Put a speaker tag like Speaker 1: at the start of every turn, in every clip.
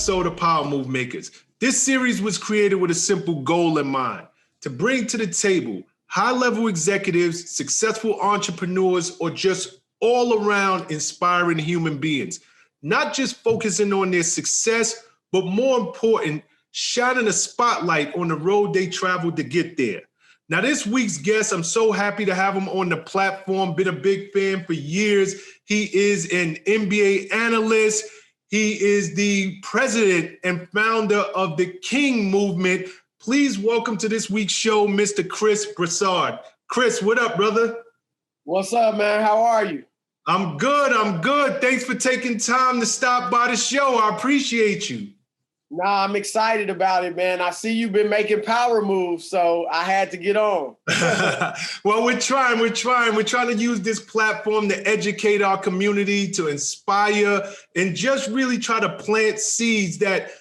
Speaker 1: episode of Power Move Makers. This series was created with a simple goal in mind: to bring to the table high-level executives, successful entrepreneurs, or just all-around inspiring human beings. Not just focusing on their success, but more important, shining a spotlight on the road they traveled to get there. Now, this week's guest, I'm so happy to have him on the platform. Been a big fan for years. He is an NBA analyst. He is the president and founder of the King Movement. Please welcome to this week's show, Mr. Chris Broussard. Chris, what up, brother?
Speaker 2: What's up, man? How are you?
Speaker 1: I'm good. Thanks for taking time to stop by the show. I appreciate you.
Speaker 2: Nah, I'm excited about it, man. I see you've been making power moves, so I had to get on.
Speaker 1: Well, we're trying to use this platform to educate our community, to inspire, and just really try to plant seeds that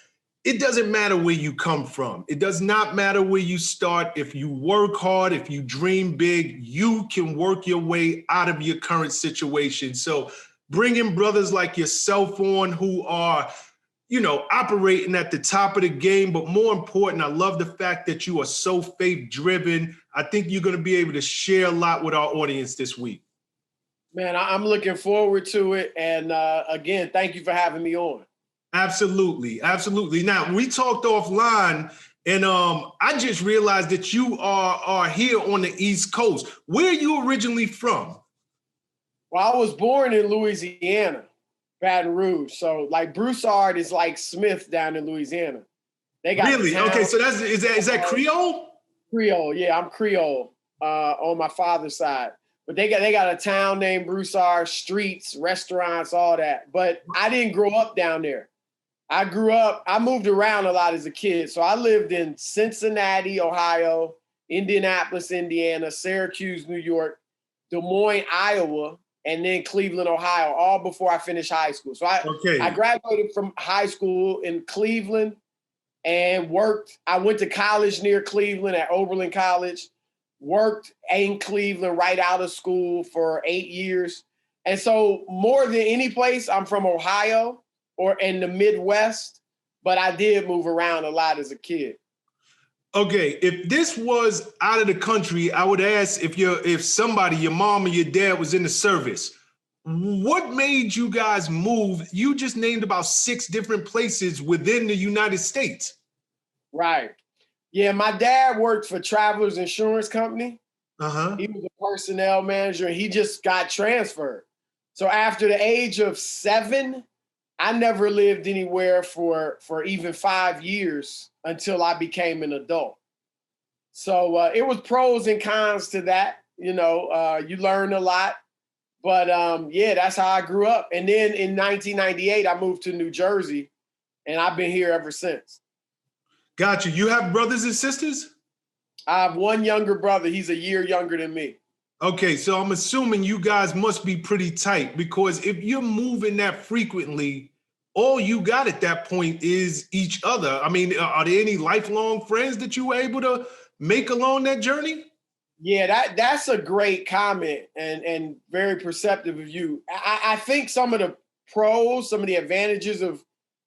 Speaker 1: it doesn't matter where you come from. It does not matter where you start. If you work hard, if you dream big, you can work your way out of your current situation. So bringing brothers like yourself on who are operating at the top of the game, but more important, I love the fact that you are so faith-driven. I think you're going to be able to share a lot with our audience this week.
Speaker 2: Man, I'm looking forward to it. And again, thank you for having me on.
Speaker 1: Absolutely. Now, we talked offline, and I just realized that you are here on the East Coast. Where are you originally from?
Speaker 2: Well, I was born in Louisiana. Baton Rouge. So like Broussard is like Smith down in Louisiana. They got
Speaker 1: really? Okay, so is that Creole?
Speaker 2: Creole, yeah, I'm Creole on my father's side. But they got a town named Broussard, streets, restaurants, all that. But I didn't grow up down there. I moved around a lot as a kid. So I lived in Cincinnati, Ohio, Indianapolis, Indiana, Syracuse, New York, Des Moines, Iowa, and then Cleveland, Ohio, all before I finished high school. So I graduated from high school in Cleveland and worked. I went to college near Cleveland at Oberlin College, worked in Cleveland right out of school for 8 years. And so more than any place, I'm from Ohio or in the Midwest, but I did move around a lot as a kid.
Speaker 1: Okay, if this was out of the country, I would ask if somebody, your mom or your dad, was in the service, what made you guys move? You just named about 6 different places within the United States.
Speaker 2: Right. Yeah, my dad worked for Travelers Insurance Company.
Speaker 1: Uh-huh.
Speaker 2: He was a personnel manager, and he just got transferred. So after the age of 7, I never lived anywhere for even 5 years until I became an adult. So it was pros and cons to that. You learn a lot. But yeah, that's how I grew up. And then in 1998, I moved to New Jersey, and I've been here ever since.
Speaker 1: Gotcha. You have brothers and sisters?
Speaker 2: I have one younger brother. He's a year younger than me.
Speaker 1: Okay, so I'm assuming you guys must be pretty tight, because if you're moving that frequently, all you got at that point is each other. I mean, are there any lifelong friends that you were able to make along that journey?
Speaker 2: Yeah, that's a great comment and very perceptive of you. I think some of the pros, some of the advantages of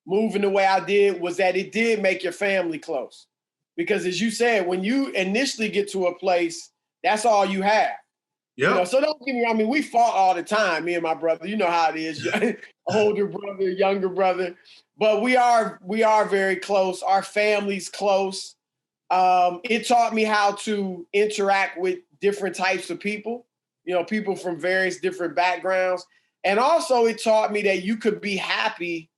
Speaker 2: moving the way I did was that it did make your family close. Because as you said, when you initially get to a place, that's all you have.
Speaker 1: Yeah.
Speaker 2: So don't get me wrong. I mean, we fought all the time, me and my brother. You know how it is. Older brother, younger brother. But we are very close. Our family's close. It taught me how to interact with different types of people, people from various different backgrounds. And also it taught me that you could be happy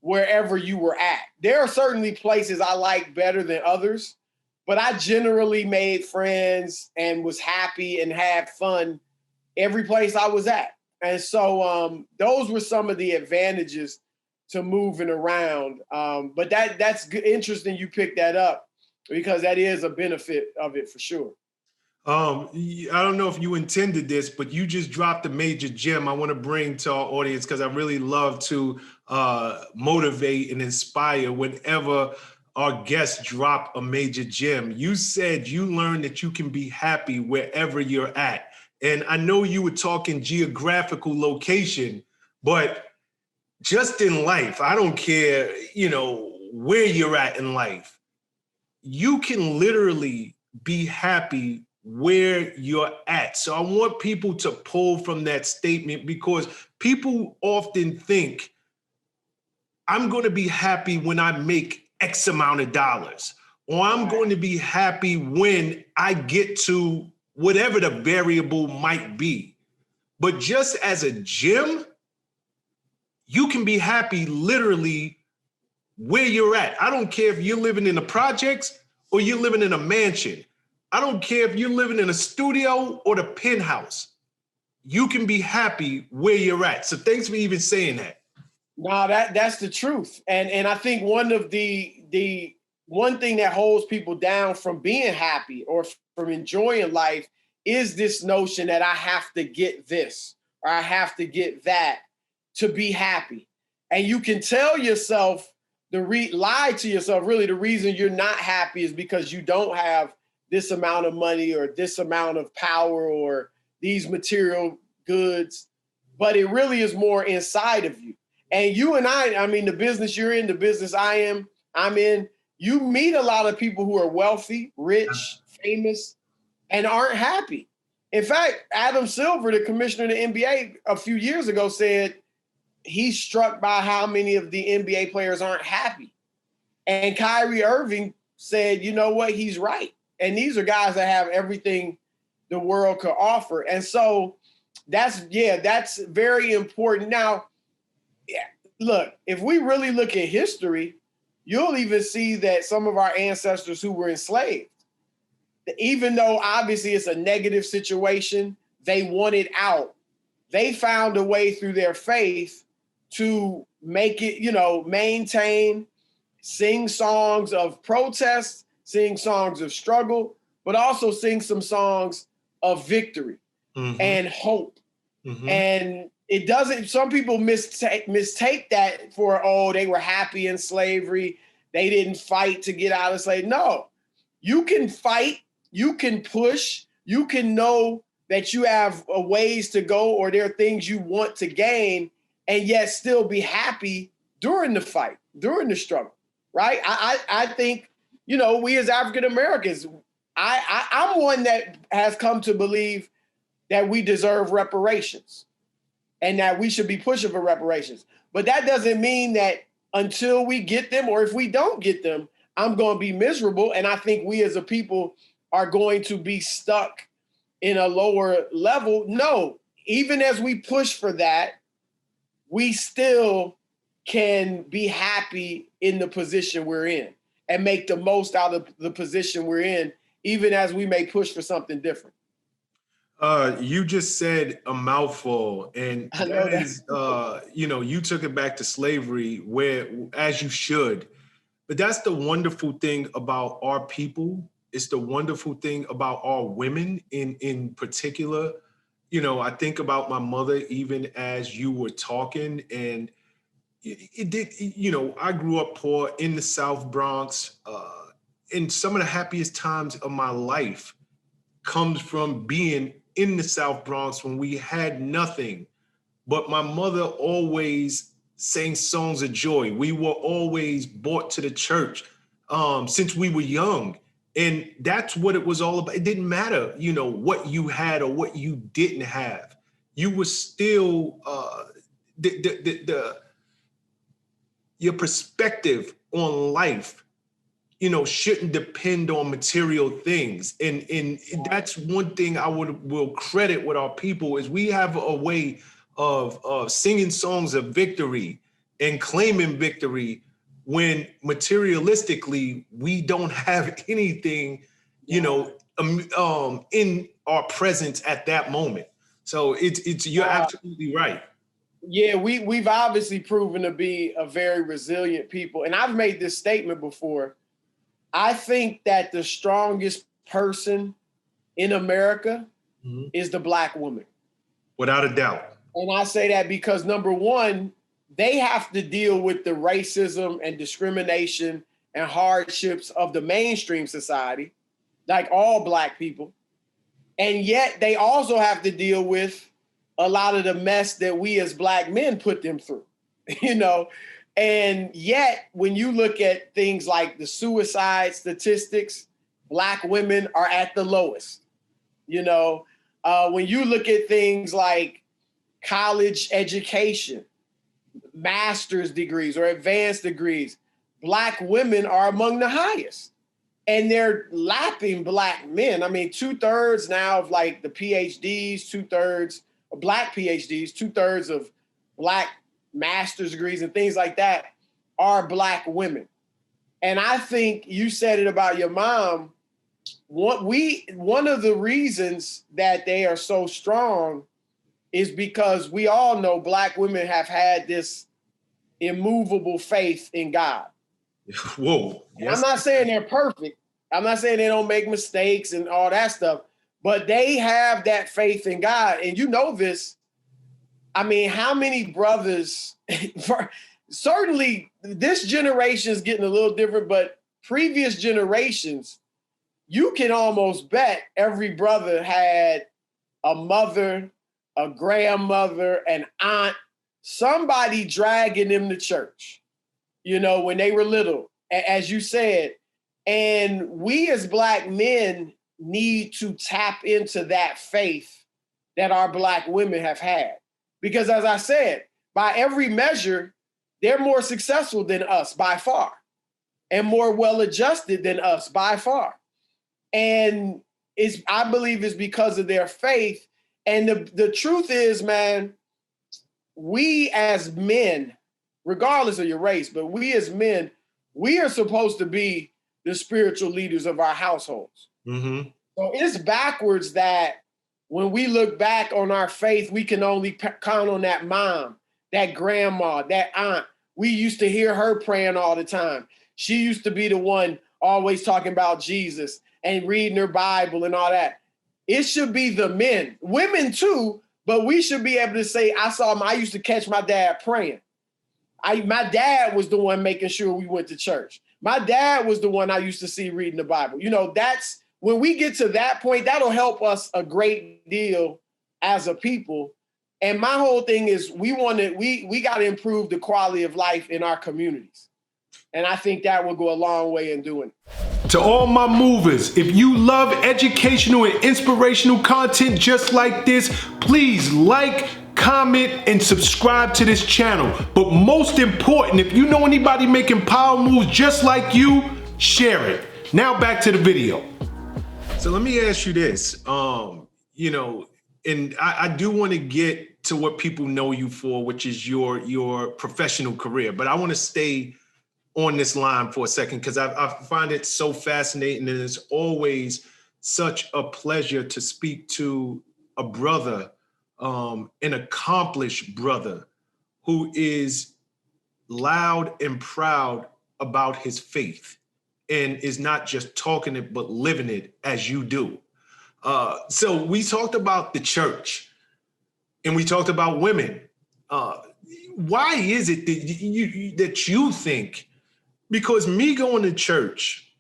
Speaker 2: wherever you were at. There are certainly places I like better than others, but I generally made friends and was happy and had fun every place I was at. And so those were some of the advantages to moving around. But that's good, interesting you picked that up, because that is a benefit of it for sure.
Speaker 1: I don't know if you intended this, but you just dropped a major gem I want to bring to our audience, because I really love to motivate and inspire whenever our guests drop a major gem. You said you learned that you can be happy wherever you're at. And I know you were talking geographical location, but just in life, I don't care, where you're at in life, you can literally be happy where you're at. So I want people to pull from that statement, because people often think, I'm going to be happy when I make X amount of dollars, or I'm going to be happy when I get to whatever the variable might be. But just as a gym, you can be happy literally where you're at. I don't care if you're living in the projects or you're living in a mansion. I don't care if you're living in a studio or the penthouse. You can be happy where you're at. So thanks for even saying that.
Speaker 2: No, that's the truth. And I think one thing that holds people down from being happy or from enjoying life is this notion that I have to get this or I have to get that to be happy. And you can tell yourself lie to yourself, really, the reason you're not happy is because you don't have this amount of money or this amount of power or these material goods, but it really is more inside of you. And you and I mean, the business you're in, the business I'm in, you meet a lot of people who are wealthy, rich, famous, and aren't happy. In fact, Adam Silver, the commissioner of the NBA a few years ago, said he's struck by how many of the NBA players aren't happy. And Kyrie Irving said, you know what, he's right. And these are guys that have everything the world could offer. And so that's very important. Now, look, if we really look at history, you'll even see that some of our ancestors who were enslaved, even though obviously it's a negative situation, they wanted out. They found a way through their faith to make it, maintain, sing songs of protest, sing songs of struggle, but also sing some songs of victory and hope. And it doesn't, some people mistake that for, they were happy in slavery. They didn't fight to get out of slavery. No, you can fight, you can push, you can know that you have ways to go or there are things you want to gain and yet still be happy during the fight, during the struggle, right? I think, we as African Americans, I'm one that has come to believe that we deserve reparations and that we should be pushing for reparations. But that doesn't mean that until we get them, or if we don't get them, I'm going to be miserable. And I think we as a people are going to be stuck in a lower level. No, even as we push for that, we still can be happy in the position we're in and make the most out of the position we're in, even as we may push for something different.
Speaker 1: You just said a mouthful, and that is, you took it back to slavery, where, as you should, but that's the wonderful thing about our people. It's the wonderful thing about our women in particular. I think about my mother, even as you were talking, and it did, I grew up poor in the South Bronx, and some of the happiest times of my life comes from being in the South Bronx when we had nothing. But my mother always sang songs of joy. We were always brought to the church since we were young. And that's what it was all about. It didn't matter, what you had or what you didn't have. You were still, your perspective on life, shouldn't depend on material things. And that's one thing I will credit with our people is we have a way of singing songs of victory and claiming victory when materialistically we don't have anything, in our presence at that moment. So you're absolutely right.
Speaker 2: Yeah, we've obviously proven to be a very resilient people. And I've made this statement before. I think that the strongest person in America is the Black woman.
Speaker 1: Without a doubt.
Speaker 2: And I say that because, number one, they have to deal with the racism and discrimination and hardships of the mainstream society, like all Black people. And yet they also have to deal with a lot of the mess that we as Black men put them through. you know, and yet when you look at things like the suicide statistics, Black women are at the lowest. You know, when you look at things like college education, master's degrees or advanced degrees, Black women are among the highest. And they're lapping Black men. I mean, 2/3 now of like the PhDs, 2/3 of Black PhDs, 2/3 of Black master's degrees and things like that are Black women. And I think you said it about your mom. One of the reasons that they are so strong is because we all know Black women have had this immovable faith in God.
Speaker 1: Whoa.
Speaker 2: Yes. I'm not saying they're perfect. I'm not saying they don't make mistakes and all that stuff, but they have that faith in God. And you know this. I mean, how many brothers, certainly this generation is getting a little different, but previous generations, you can almost bet every brother had a mother, a grandmother, an aunt, somebody dragging them to church, you know, when they were little, as you said. And we as Black men need to tap into that faith that our Black women have had. Because as I said, by every measure, they're more successful than us by far and more well-adjusted than us by far. And I believe it's because of their faith. And the truth is, man, we as men, regardless of your race, but we as men, we are supposed to be the spiritual leaders of our households. Mm-hmm. So it's backwards that when we look back on our faith, we can only count on that mom, that grandma, that aunt. We used to hear her praying all the time. She used to be the one always talking about Jesus and reading her Bible and all that. It should be the men, women too, but we should be able to say, I used to catch my dad praying. My dad was the one making sure we went to church. My dad was the one I used to see reading the Bible. You know, that's when we get to that point, that'll help us a great deal as a people. And my whole thing is we got to improve the quality of life in our communities. And I think that will go a long way in doing it.
Speaker 1: To all my movers, if you love educational and inspirational content just like this, please like, comment, and subscribe to this channel. But most important, if you know anybody making power moves just like you, share it. Now back to the video. So let me ask you this, you know, and I do want to get to what people know you for, which is your professional career, but I want to stay on this line for a second because I find it so fascinating, and it's always such a pleasure to speak to a brother, an accomplished brother who is loud and proud about his faith and is not just talking it, but living it as you do. So we talked about the church and we talked about women. Why is it that you think, because me going to church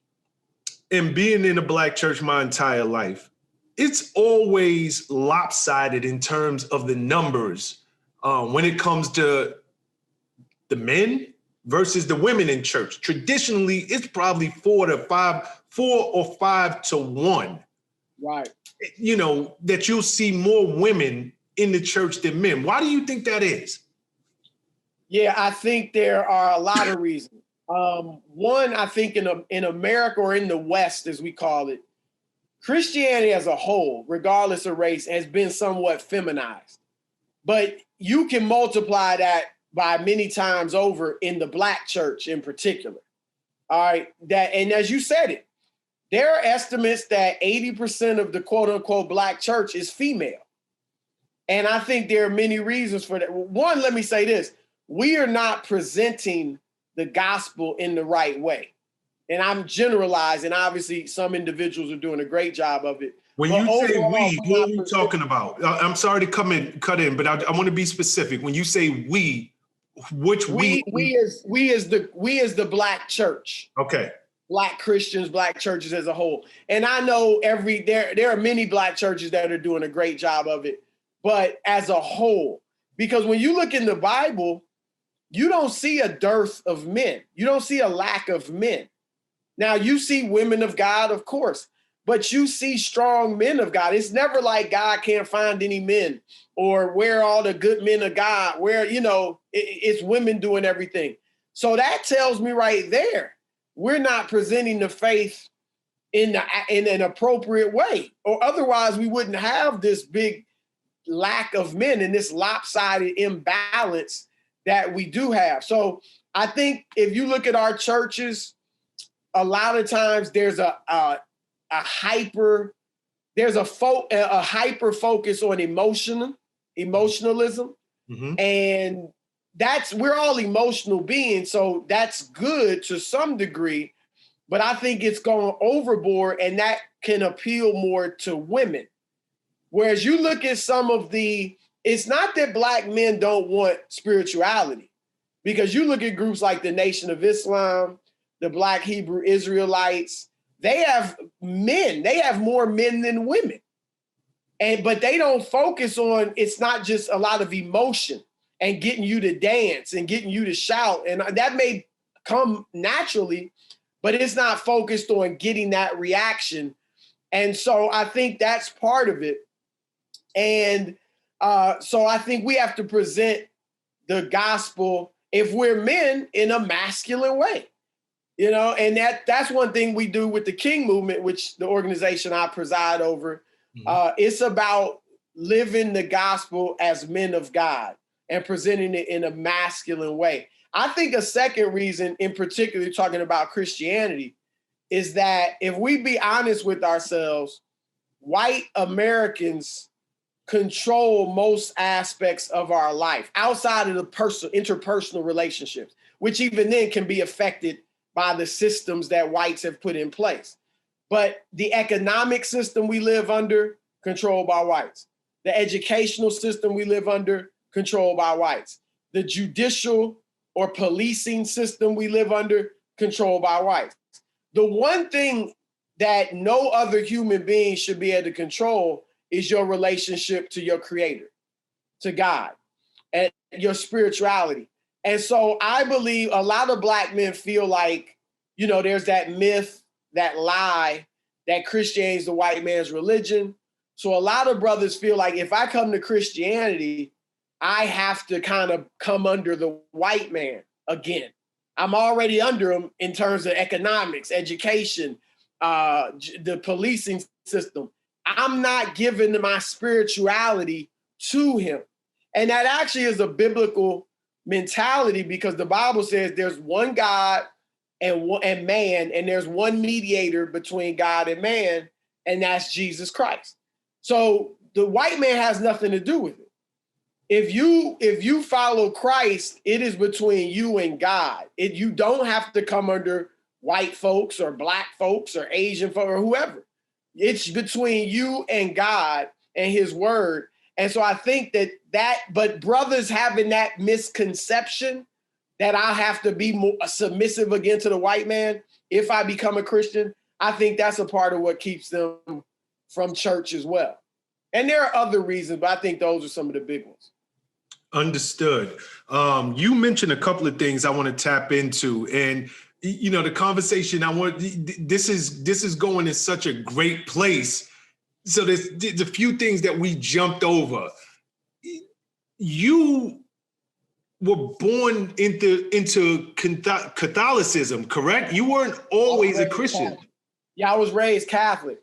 Speaker 1: and being in a Black church my entire life, it's always lopsided in terms of the numbers when it comes to the men versus the women in church. Traditionally, it's probably 4 or 5 to 1.
Speaker 2: Right.
Speaker 1: You know, that you'll see more women in the church than men. Why do you think that is?
Speaker 2: Yeah, I think there are a lot of reasons. One, I think in America, or in the West, as we call it, Christianity as a whole, regardless of race, has been somewhat feminized. But you can multiply that by many times over in the Black church in particular. All right. And as you said it, there are estimates that 80% of the quote unquote Black church is female. And I think there are many reasons for that. One, let me say this. We are not presenting the gospel in the right way. And I'm generalizing. Obviously, some individuals are doing a great job of it.
Speaker 1: When you say we, what are we talking about? I'm sorry to cut in, but I want to be specific. When you say we, which we?
Speaker 2: We as the Black church.
Speaker 1: Okay.
Speaker 2: Black Christians, Black churches as a whole. And I know there are many Black churches that are doing a great job of it, but as a whole, because when you look in the Bible, you don't see a dearth of men. You don't see a lack of men. Now, you see women of God, of course, but you see strong men of God. It's never like God can't find any men, or where are all the good men of God, where, it's women doing everything. So that tells me right there, we're not presenting the faith in an appropriate way, or otherwise we wouldn't have this big lack of men and this lopsided imbalance that we do have. So I think if you look at our churches, a lot of times there's a hyper focus on emotionalism.
Speaker 1: Mm-hmm.
Speaker 2: And we're all emotional beings. So that's good to some degree, but I think it's going overboard, and that can appeal more to women. Whereas you look at it's not that Black men don't want spirituality, because you look at groups like the Nation of Islam, the Black Hebrew Israelites, they have men. They have more men than women. But they don't focus on, it's not just a lot of emotion and getting you to dance and getting you to shout. And that may come naturally, but it's not focused on getting that reaction. And so I think that's part of it. And so I think we have to present the gospel, if we're men, in a masculine way. And that's one thing we do with the King Movement, which the organization I preside over. It's about living the gospel as men of God and presenting it in a masculine way. I think a second reason, in particular, talking about Christianity, is that if we be honest with ourselves, white Americans control most aspects of our life outside of the interpersonal relationships, which even then can be affected by the systems that whites have put in place. But the economic system we live under, controlled by whites. The educational system we live under, controlled by whites. The judicial or policing system we live under, controlled by whites. The one thing that no other human being should be able to control is your relationship to your creator, to God, and your spirituality. And so I believe a lot of Black men feel like, there's that myth, that lie, that Christianity is the white man's religion. So a lot of brothers feel like if I come to Christianity, I have to kind of come under the white man again. I'm already under him in terms of economics, education, the policing system. I'm not giving my spirituality to him. And that actually is a biblical mentality, because the Bible says there's one God and man, and there's one mediator between God and man, and that's Jesus Christ. So the white man has nothing to do with it. If you follow Christ, it is between you and God. You don't have to come under white folks or Black folks or Asian folks or whoever. It's between you and God and his word. And so I think but brothers having that misconception that I have to be more submissive again to the white man if I become a Christian, I think that's a part of what keeps them from church as well. And there are other reasons, but I think those are some of the big ones.
Speaker 1: Understood. You mentioned a couple of things I want to tap into, and the conversation this is going in such a great place. So there's a few things that we jumped over. You were born into Catholicism, correct? You weren't always a Christian.
Speaker 2: Catholic. Yeah, I was raised Catholic.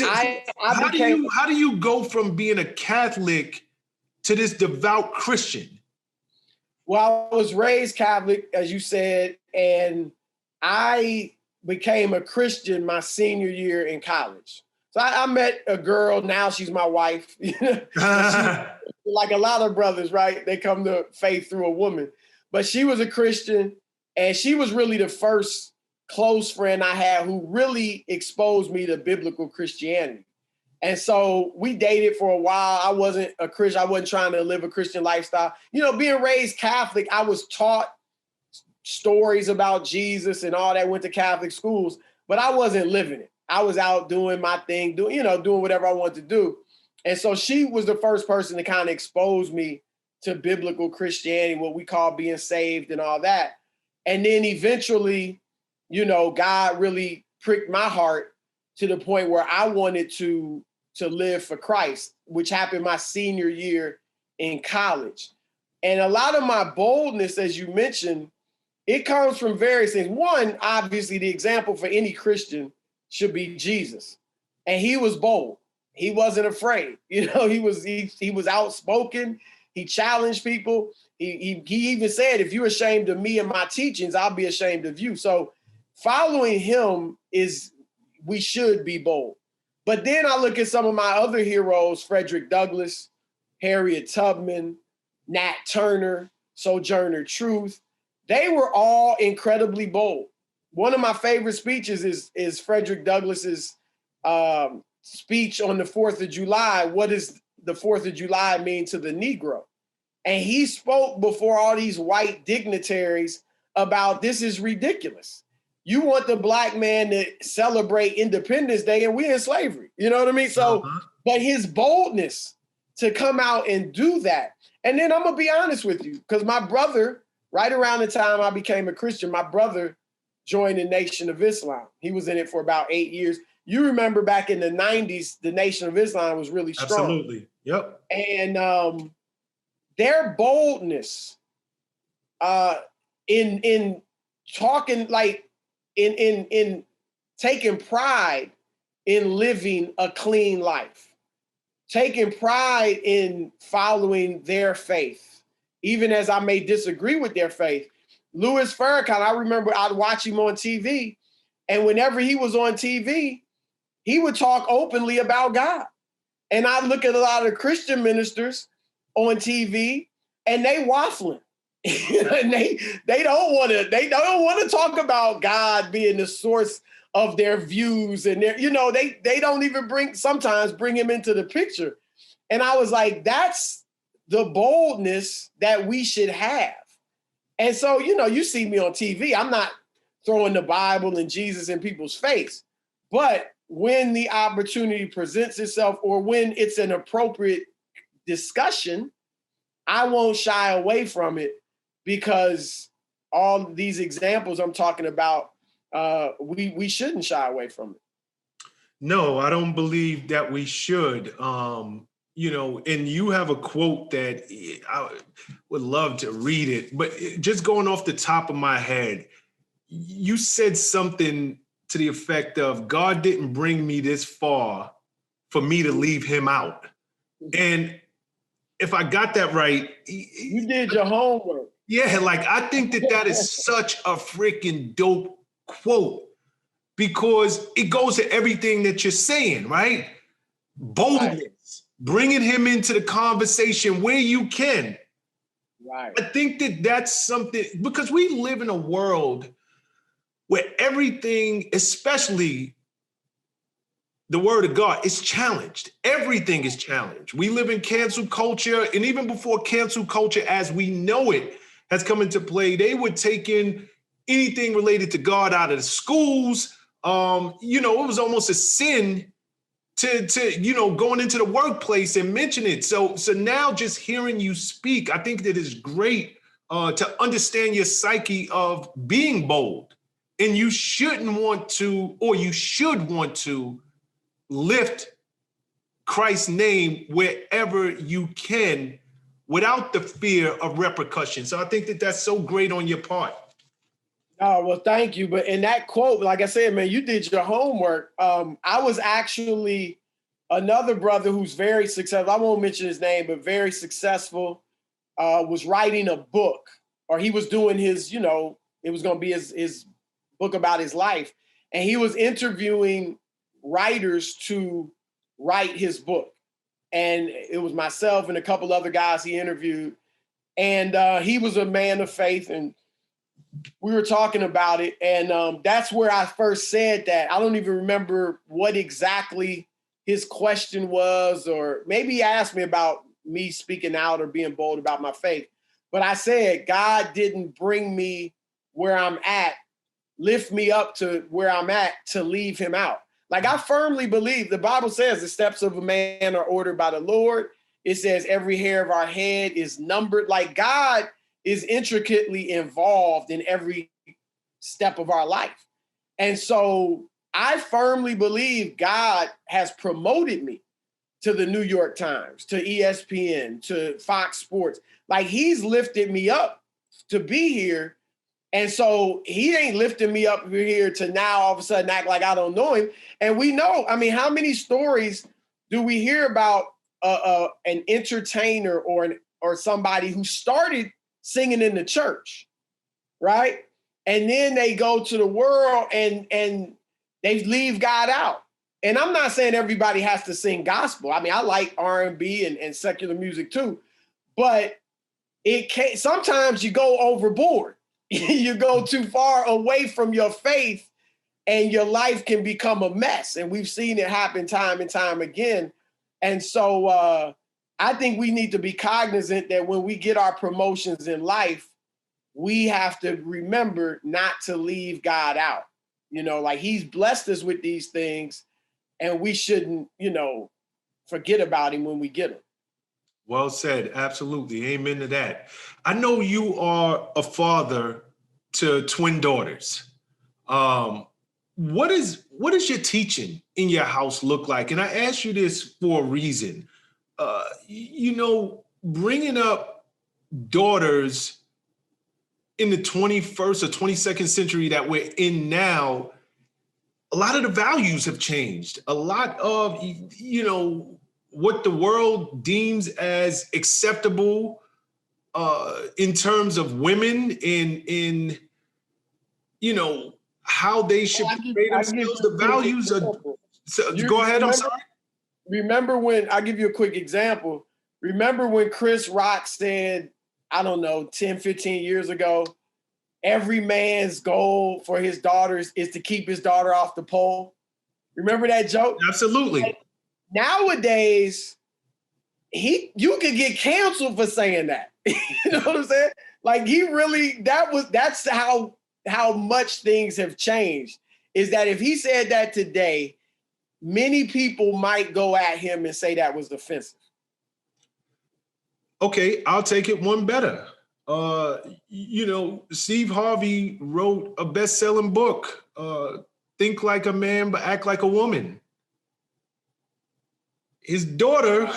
Speaker 1: How do you go from being a Catholic to this devout Christian?
Speaker 2: Well, I was raised Catholic, as you said, and I became a Christian my senior year in college. So I met a girl, now she's my wife. Like a lot of brothers, right? They come to faith through a woman. But she was a Christian, and she was really the first close friend I had who really exposed me to biblical Christianity. And so we dated for a while. I wasn't a Christian. I wasn't trying to live a Christian lifestyle. Being raised Catholic, I was taught stories about Jesus and all that, went to Catholic schools, but I wasn't living it. I was out doing my thing, doing whatever I wanted to do. And so she was the first person to kind of expose me to biblical Christianity, what we call being saved and all that. And then eventually, you know, God really pricked my heart to the point where I wanted to live for Christ, which happened my senior year in college. And a lot of my boldness, as you mentioned, it comes from various things. One, obviously, the example for any Christian should be Jesus. And he was bold. He wasn't afraid. You know, he was outspoken. He challenged people. He even said, if you're ashamed of me and my teachings, I'll be ashamed of you. So following him we should be bold. But then I look at some of my other heroes, Frederick Douglass, Harriet Tubman, Nat Turner, Sojourner Truth. They were all incredibly bold. One of my favorite speeches is Frederick Douglass's speech on the 4th of July. What does the 4th of July mean to the Negro? And he spoke before all these white dignitaries about this is ridiculous. You want the black man to celebrate Independence Day and we're in slavery. You know what I mean? So, but his boldness to come out and do that. And then I'm going to be honest with you, because my brother, right around the time I became a Christian, my brother joined the Nation of Islam. He was in it for about 8 years. You remember back in the 90s, the Nation of Islam was really strong.
Speaker 1: Absolutely. Yep.
Speaker 2: And their boldness in talking, like in taking pride in living a clean life, taking pride in following their faith, even as I may disagree with their faith. Louis Farrakhan, I remember I'd watch him on TV, and whenever he was on TV, he would talk openly about God. And I look at a lot of Christian ministers on TV, and they waffling. And they don't want to talk about God being the source of their views, and their, you know, they don't even sometimes bring him into the picture. And I was like, that's the boldness that we should have. And so, you know, you see me on TV, I'm not throwing the Bible and Jesus in people's face, but when the opportunity presents itself or when it's an appropriate discussion, I won't shy away from it, because all these examples I'm talking about, we shouldn't shy away from it.
Speaker 1: No, I don't believe that we should. You know, and you have a quote that I would love to read it, but just going off the top of my head, you said something to the effect of, God didn't bring me this far for me to leave him out. And if I got that right,
Speaker 2: you did your homework.
Speaker 1: Yeah, like I think that is such a freaking dope quote, because it goes to everything that you're saying, right? Boldness, bringing him into the conversation where you can.
Speaker 2: Right.
Speaker 1: I think that that's something, because we live in a world where everything, especially the word of God, is challenged. Everything is challenged. We live in cancel culture, and even before cancel culture as we know it has come into play, they would take in anything related to God out of the schools. You know, it was almost a sin to you know, going into the workplace and mention it. So now just hearing you speak, I think that is great to understand your psyche of being bold. And you shouldn't want to, or you should want to, lift Christ's name wherever you can without the fear of repercussion. So I think that that's so great on your part.
Speaker 2: Oh, well, thank you. But in that quote, like I said, man, you did your homework. I was actually another brother who's very successful. I won't mention his name, but very successful, was writing a book, or he was doing his, you know, it was going to be his book about his life. And he was interviewing writers to write his book. And it was myself and a couple other guys he interviewed. And he was a man of faith, and we were talking about it. And that's where I first said that. I don't even remember what exactly his question was, or maybe he asked me about me speaking out or being bold about my faith. But I said, God didn't bring me where I'm at, lift me up to where I'm at to leave him out. Like, I firmly believe the Bible says the steps of a man are ordered by the Lord, It says every hair of our head is numbered. Like God is intricately involved in every step of our life. And so I firmly believe God has promoted me to the New York Times, to ESPN, to Fox Sports. Like he's lifted me up to be here. And so he ain't lifting me up here to now all of a sudden act like I don't know him. And we know, I mean, how many stories do we hear about an entertainer or somebody who started singing in the church, right? And then they go to the world and they leave God out. And I'm not saying everybody has to sing gospel. I mean, I like R&B and secular music too, but it can't, sometimes you go overboard. You go too far away from your faith and your life can become a mess. And we've seen it happen time and time again. And so I think we need to be cognizant that when we get our promotions in life, we have to remember not to leave God out. You know, like he's blessed us with these things and we shouldn't, you know, forget about him when we get them.
Speaker 1: Well said. Absolutely. Amen to that. I know you are a father to twin daughters. What is your teaching in your house look like? And I ask you this for a reason. You know, bringing up daughters in the 21st or 22nd century that we're in now, a lot of the values have changed. A lot of, you know, what the world deems as acceptable in terms of women in you know, how they should portray themselves, the values are, so, go ahead, I'm sorry.
Speaker 2: Remember when, I'll give you a quick example. Remember when Chris Rock said, I don't know, 10, 15 years ago, every man's goal for his daughters is to keep his daughter off the pole? Remember that joke?
Speaker 1: Absolutely.
Speaker 2: Like, nowadays, you could get canceled for saying that. You know what I'm saying? Like he really, that's how much things have changed, is that if he said that today, many people might go at him and say that was offensive.
Speaker 1: Okay, I'll take it one better. You know, Steve Harvey wrote a best-selling book, Think Like a Man, but Act Like a Woman. His daughter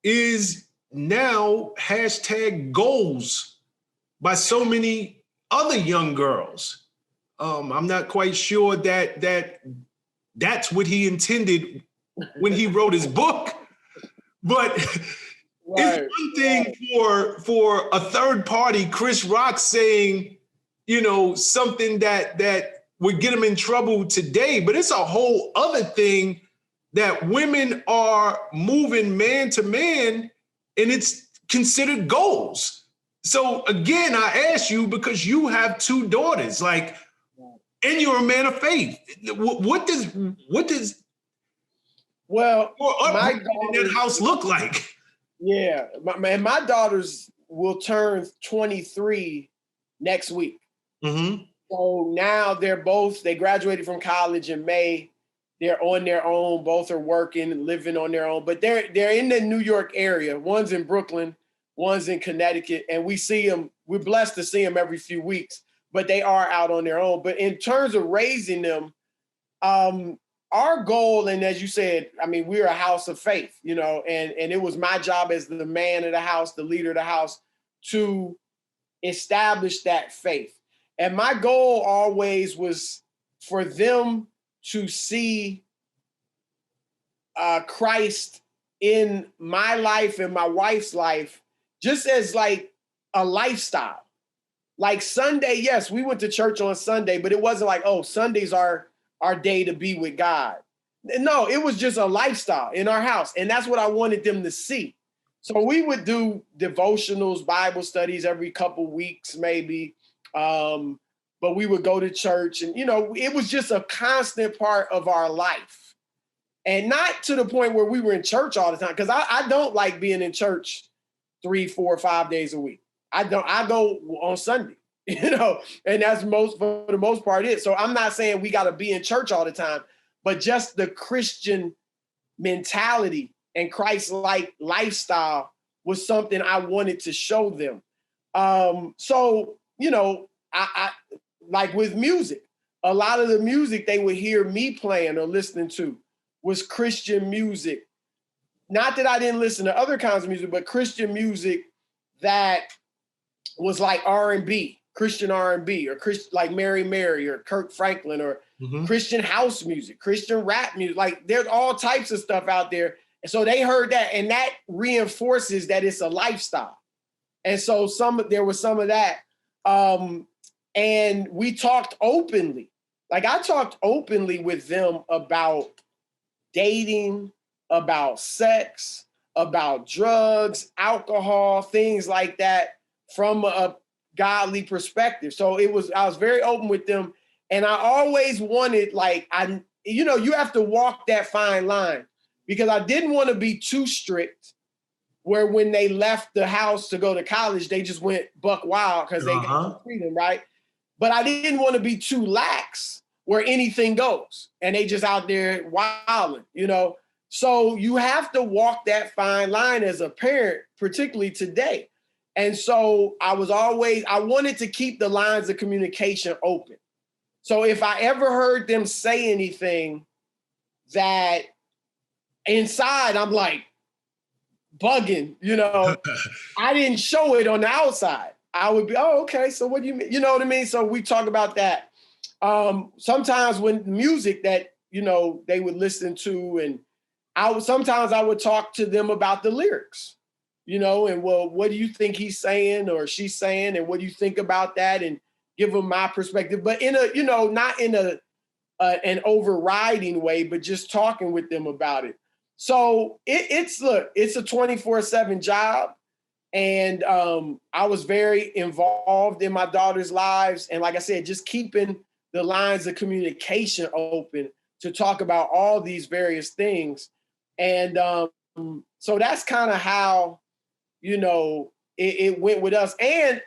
Speaker 1: is now #goals by so many other young girls. I'm not quite sure that's what he intended when he wrote his book, but it's one thing for a third party, Chris Rock, saying, you know, something that would get him in trouble today, but it's a whole other thing that women are moving man to man and it's considered goals. So again, I ask you, because you have two daughters, like, and you're a man of faith. What does
Speaker 2: my
Speaker 1: in that house look like?
Speaker 2: Yeah, my daughters will turn 23 next week.
Speaker 1: Mm-hmm.
Speaker 2: So now they graduated from college in May. They're on their own. Both are working and living on their own, but they're in the New York area. One's in Brooklyn, one's in Connecticut, and we see them. We're blessed to see them every few weeks, but they are out on their own. But in terms of raising them, our goal, and as you said, I mean, we're a house of faith, you know, and it was my job as the man of the house, the leader of the house, to establish that faith. And my goal always was for them to see Christ in my life and my wife's life, just as like a lifestyle. Like Sunday, yes, we went to church on Sunday, but it wasn't like, oh, Sundays are our day to be with God. No, it was just a lifestyle in our house. And that's what I wanted them to see. So we would do devotionals, Bible studies every couple weeks, maybe. But we would go to church and, you know, it was just a constant part of our life. And not to the point where we were in church all the time, because I don't like being in church 3, 4, 5 days a week. I go on Sunday, you know, and that's for the most part it. So I'm not saying we got to be in church all the time, but just the Christian mentality and Christ-like lifestyle was something I wanted to show them. So, you know, I like with music, a lot of the music they would hear me playing or listening to was Christian music. Not that I didn't listen to other kinds of music, but Christian music that was like R&B, Christian R&B, or like Mary Mary or Kirk Franklin, or Christian house music, Christian rap music. Like there's all types of stuff out there. And so they heard that, and that reinforces that it's a lifestyle. And so there was some of that. And we talked openly. Like I talked openly with them about dating, about sex, about drugs, alcohol, things like that from a godly perspective. So I was very open with them. And I always wanted, like, you have to walk that fine line, because I didn't want to be too strict where when they left the house to go to college, they just went buck wild because they got freedom, right? But I didn't want to be too lax where anything goes and they just out there wilding, you know? So you have to walk that fine line as a parent, particularly today. And so I wanted to keep the lines of communication open. So if I ever heard them say anything that inside I'm like bugging, you know, I didn't show it on the outside. I would be, oh, okay, so what do you mean? You know what I mean? So we talk about that. Sometimes when music that, you know, they would listen to, and sometimes I would talk to them about the lyrics, you know, and well, what do you think he's saying or she's saying, and what do you think about that? And give them my perspective, but in a, you know, not in an overriding way, but just talking with them about it. So it's a 24/7 job. And I was very involved in my daughter's lives. And like I said, just keeping the lines of communication open to talk about all these various things. And so that's kind of how, you know, it went with us. And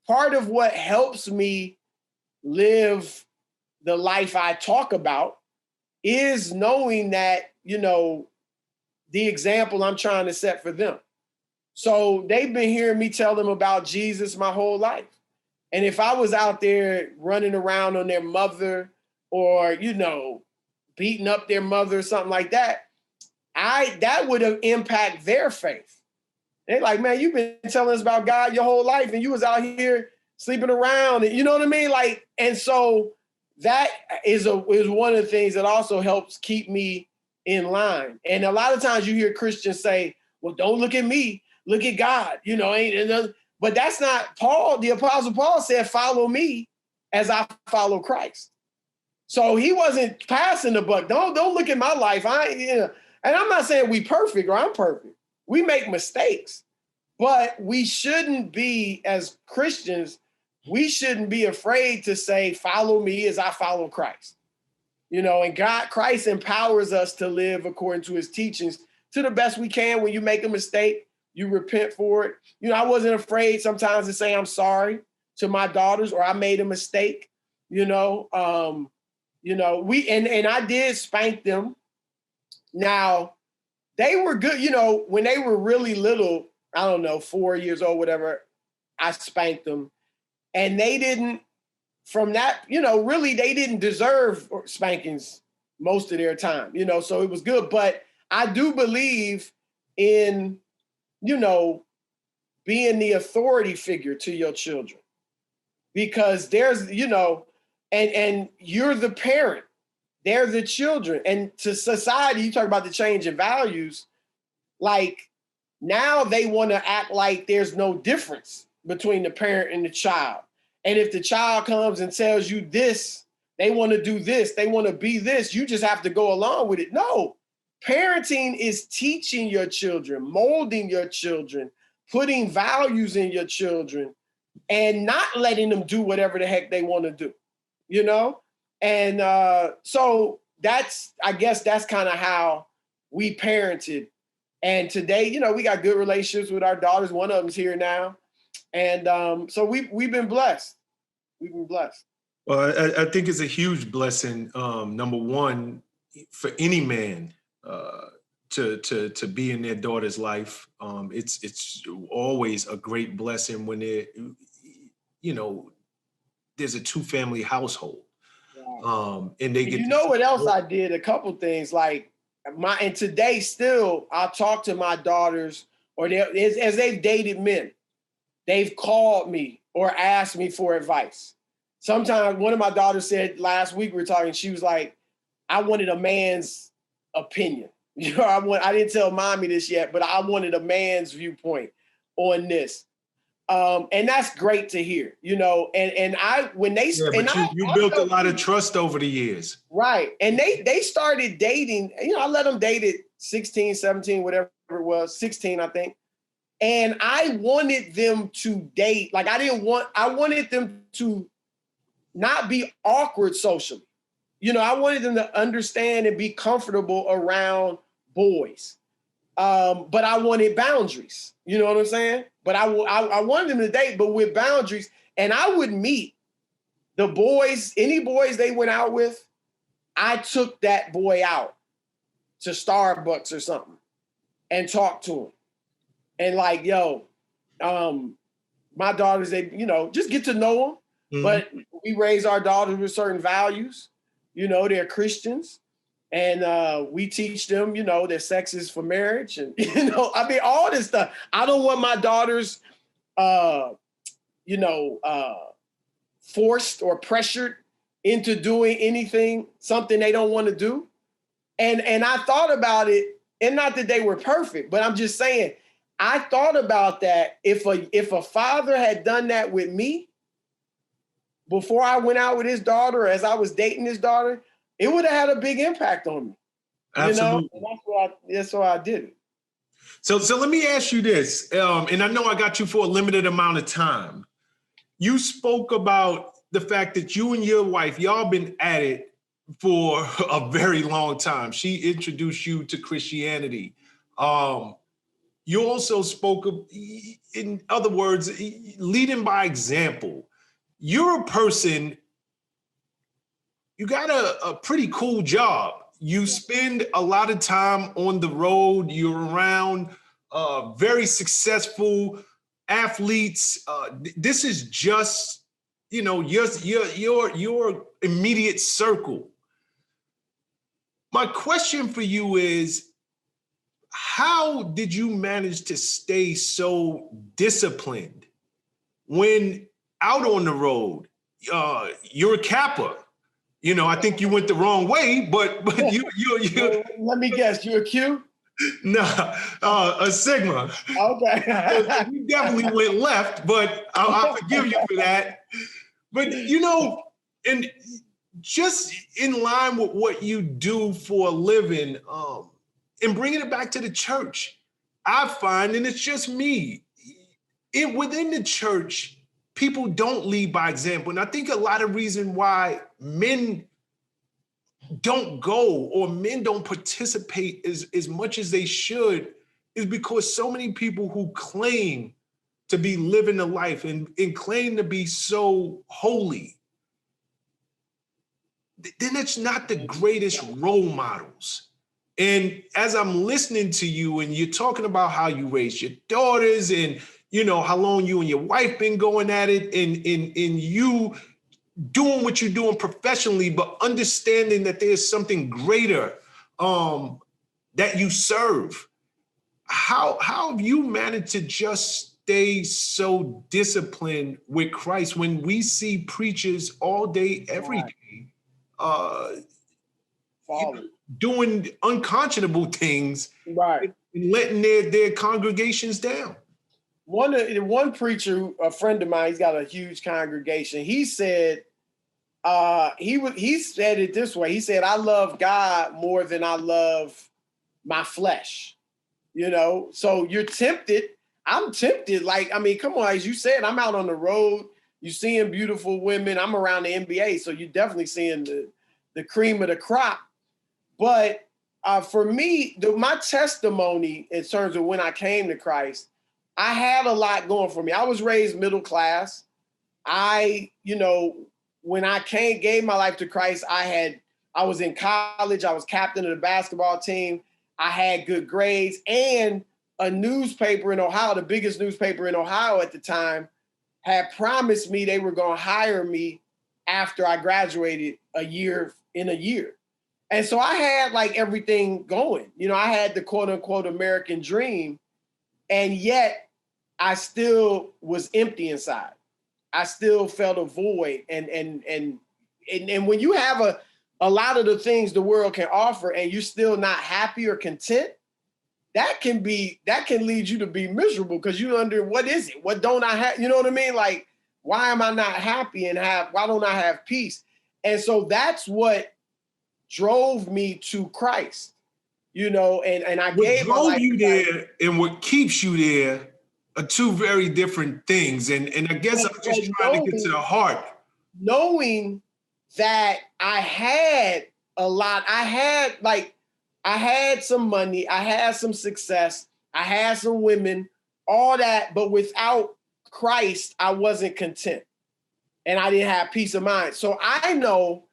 Speaker 2: part of what helps me live the life I talk about is knowing that, you know, the example I'm trying to set for them. So they've been hearing me tell them about Jesus my whole life. And if I was out there running around on their mother or, you know, beating up their mother or something like that, that would have impacted their faith. They're like, man, you've been telling us about God your whole life and you was out here sleeping around. And you know what I mean? Like, and so that is one of the things that also helps keep me in line. And a lot of times you hear Christians say, well, don't look at me, look at God, you know, but that's not Paul. The Apostle Paul said, follow me as I follow Christ. So he wasn't passing the buck. Don't look at my life. And I'm not saying we perfect or I'm perfect. We make mistakes, but we shouldn't be, as Christians, we shouldn't be afraid to say, follow me as I follow Christ. You know, and Christ empowers us to live according to his teachings to the best we can. When you make a mistake, you repent for it. You know, I wasn't afraid sometimes to say I'm sorry to my daughters or I made a mistake, you know. And I did spank them. Now, they were good, you know, when they were really little, I don't know, 4 years old, whatever, I spanked them. And they didn't, from that, you know, really, they didn't deserve spankings most of their time, you know, so it was good. But I do believe in, you know, being the authority figure to your children, because there's, you know, and you're the parent, they're the children. And to society, you talk about the change in values, like now they want to act like there's no difference between the parent and the child. And if the child comes and tells you this, they want to do this, they want to be this, you just have to go along with it. No, parenting is teaching your children, molding your children, putting values in your children, and not letting them do whatever the heck they want to do, you know? And so I guess that's kind of how we parented. And today, you know, we got good relationships with our daughters. One of them's here now. And so we've been blessed. We've been blessed.
Speaker 1: Well, I think it's a huge blessing, number one, for any man to be in their daughter's life. It's always a great blessing when there's a 2-family household. And they get
Speaker 2: what else I did? A couple things like and today still I'll talk to my daughters or as they've dated men, they've called me or asked me for advice. Sometimes one of my daughters said last week we were talking, she was like, I wanted a man's opinion. I didn't tell mommy this yet, but I wanted a man's viewpoint on this. And that's great to hear, and when they,
Speaker 1: you built a lot of trust over the years.
Speaker 2: Right. And they started dating, I let them date at 16, 17, whatever it was, 16, I think. And I wanted them to date. Like I wanted them to not be awkward socially. I wanted them to understand and be comfortable around boys. But I wanted boundaries. You know what I'm saying? But I wanted them to date, but with boundaries. And I would meet the boys, any boys they went out with. I took that boy out to Starbucks or something and talked to him. And like, my daughters, they, just get to know them. Mm-hmm. But we raise our daughters with certain values. They're Christians. And we teach them, that sex is for marriage. And, all this stuff. I don't want my daughters, forced or pressured into doing something they don't want to do. And I thought about it, and not that they were perfect, but I'm just saying, I thought about that. If a father had done that with me before I went out with his daughter, as I was dating his daughter, it would have had a big impact on me.
Speaker 1: Absolutely.
Speaker 2: That's why I did it.
Speaker 1: So let me ask you this, and I know I got you for a limited amount of time. You spoke about the fact that you and your wife, y'all been at it for a very long time. She introduced you to Christianity. You also spoke of, in other words, leading by example. You're a person, you got a pretty cool job. You spend a lot of time on the road. You're around very successful athletes. This is just, your immediate circle. My question for you is, how did you manage to stay so disciplined when out on the road? You're a Kappa. I think you went the wrong way, but you.
Speaker 2: Let me guess, you a Q?
Speaker 1: Nah, a Sigma.
Speaker 2: Okay.
Speaker 1: You definitely went left, but I'll forgive you for that. But and just in line with what you do for a living, and bringing it back to the church, I find, and it's just me, within the church, people don't lead by example. And I think a lot of reason why men don't go or men don't participate as much as they should is because so many people who claim to be living the life and claim to be so holy, then it's not the greatest role models. And as I'm listening to you and you're talking about how you raised your daughters and how long you and your wife been going at it and you doing what you're doing professionally, but understanding that there's something greater that you serve. How have you managed to just stay so disciplined with Christ when we see preachers all day, every day, doing unconscionable things,
Speaker 2: right,
Speaker 1: and letting their congregations down?
Speaker 2: One preacher, a friend of mine, he's got a huge congregation. He said, he said it this way. He said, I love God more than I love my flesh. So you're tempted. I'm tempted. Come on, as you said, I'm out on the road. You're seeing beautiful women. I'm around the NBA, so you're definitely seeing the cream of the crop. But for me, my testimony in terms of when I came to Christ, I had a lot going for me. I was raised middle class. When I gave my life to Christ, I was in college. I was captain of the basketball team. I had good grades, and a newspaper in Ohio, the biggest newspaper in Ohio at the time, had promised me they were going to hire me after I graduated in a year. And so I had like everything going. You know, I had the quote unquote American dream, and yet I still was empty inside. I still felt a void. And when you have a lot of the things the world can offer and you're still not happy or content, that can lead you to be miserable, because you wonder, what is it? What don't I have? You know what I mean? Like, why am I not happy why don't I have peace? And so that's what drove me to Christ, you know, and I gave my life.
Speaker 1: What drove you there and what keeps you there are two very different things. And I guess I'm just trying to get to the heart.
Speaker 2: Knowing that I had a lot, I had some money, I had some success, I had some women, all that, but without Christ, I wasn't content. And I didn't have peace of mind. So I know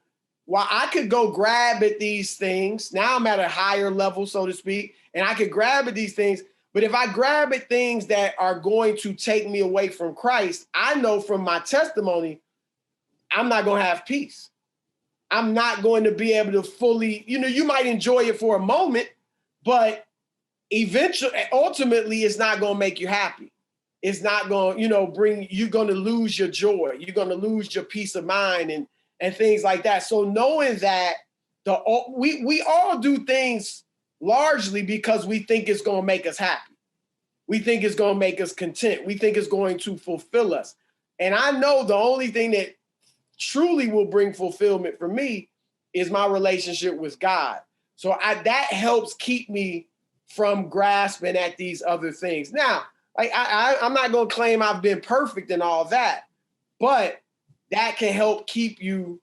Speaker 2: while I could go grab at these things, now I'm at a higher level, so to speak, and I could grab at these things, but if I grab at things that are going to take me away from Christ, I know from my testimony, I'm not going to have peace. I'm not going to be able to fully, you know, you might enjoy it for a moment, but ultimately, it's not going to make you happy. It's not going to, you know, you're going to lose your joy. You're going to lose your peace of mind and things like that. So knowing that we all do things largely because we think it's going to make us happy. We think it's going to make us content. We think it's going to fulfill us. And I know the only thing that truly will bring fulfillment for me is my relationship with God. So that helps keep me from grasping at these other things. Now, I'm not going to claim I've been perfect and all that, but that can help keep you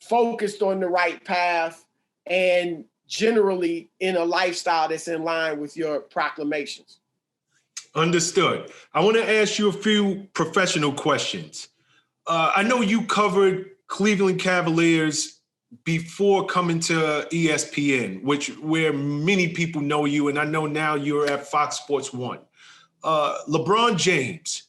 Speaker 2: focused on the right path and generally in a lifestyle that's in line with your proclamations.
Speaker 1: Understood. I want to ask you a few professional questions. I know you covered Cleveland Cavaliers before coming to ESPN, where many people know you, and I know now you're at Fox Sports 1. LeBron James,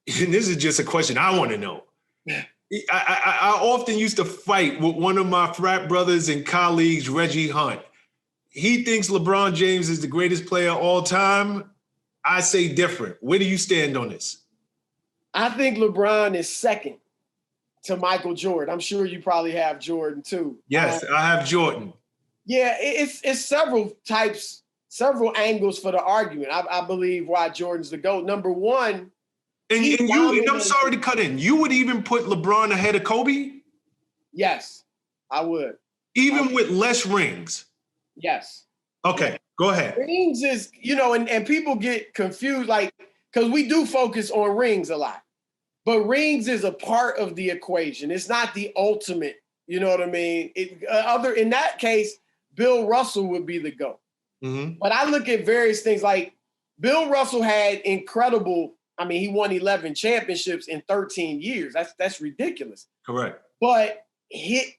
Speaker 1: and this is just a question I want to know. I often used to fight with one of my frat brothers and colleagues, Reggie Hunt. He thinks LeBron James is the greatest player of all time. I say different. Where do you stand on this?
Speaker 2: I think LeBron is second to Michael Jordan. I'm sure you probably have Jordan too.
Speaker 1: Yes, I have Jordan.
Speaker 2: Yeah, it's several angles for the argument. I believe why Jordan's the GOAT. Number one,
Speaker 1: and I'm sorry to cut in. You would even put LeBron ahead of Kobe?
Speaker 2: Yes, I would.
Speaker 1: Even with less rings?
Speaker 2: Yes.
Speaker 1: Okay, go ahead.
Speaker 2: Rings is, you know, and people get confused, like, because we do focus on rings a lot. But rings is a part of the equation. It's not the ultimate, you know what I mean? In that case, Bill Russell would be the GOAT. Mm-hmm. But I look at various things like Bill Russell had he won 11 championships in 13 years. That's ridiculous.
Speaker 1: Correct.
Speaker 2: But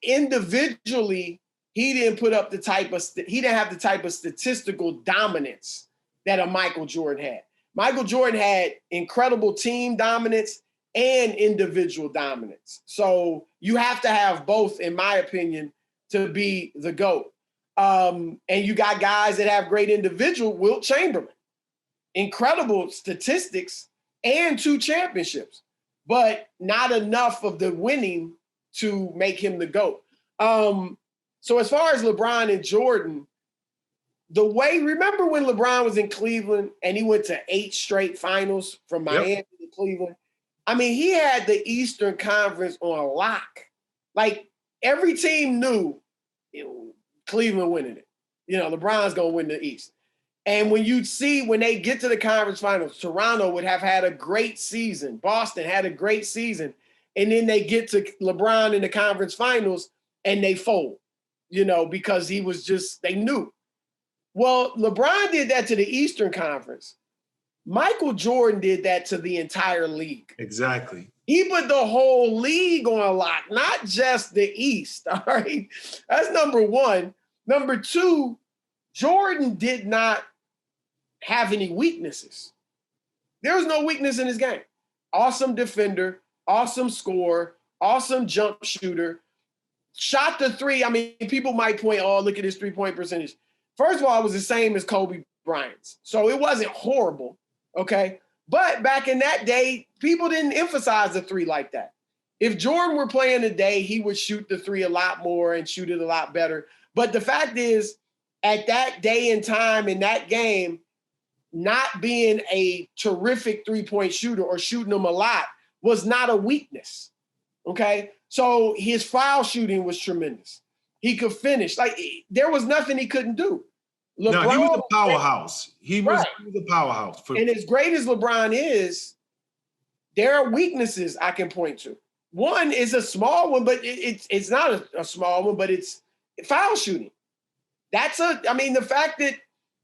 Speaker 2: individually, he didn't have the type of statistical dominance that a Michael Jordan had. Michael Jordan had incredible team dominance and individual dominance. So you have to have both, in my opinion, to be the GOAT. And you got guys that have great individual, Wilt Chamberlain, incredible statistics and 2 championships, but not enough of the winning to make him the GOAT. So as far as LeBron and Jordan, remember when LeBron was in Cleveland and he went to 8 straight finals from Miami to Cleveland? I mean, he had the Eastern Conference on lock. Like, every team knew Cleveland winning it. You know, LeBron's going to win the East. And when they get to the conference finals, Toronto would have had a great season. Boston had a great season. And then they get to LeBron in the conference finals and they fold, you know, because they knew. Well, LeBron did that to the Eastern Conference. Michael Jordan did that to the entire league.
Speaker 1: Exactly.
Speaker 2: He put the whole league on lock, not just the East. All right. That's number one. Number two, Jordan did not have any weaknesses. There was no weakness in his game. Awesome defender, awesome scorer, awesome jump shooter. Shot the three. I mean, people might point, oh, look at his three-point percentage. First of all, it was the same as Kobe Bryant's. So it wasn't horrible, okay? But back in that day, people didn't emphasize the three like that. If Jordan were playing today, he would shoot the three a lot more and shoot it a lot better. But the fact is, at that day and time in that game, not being a terrific three-point shooter or shooting them a lot was not a weakness, okay? So his foul shooting was tremendous. He could finish. Like, there was nothing he couldn't do.
Speaker 1: LeBron, no, he was a powerhouse. He was a powerhouse.
Speaker 2: And as great as LeBron is, there are weaknesses I can point to. One is a small one, but it's not a small one, but it's foul shooting. The fact that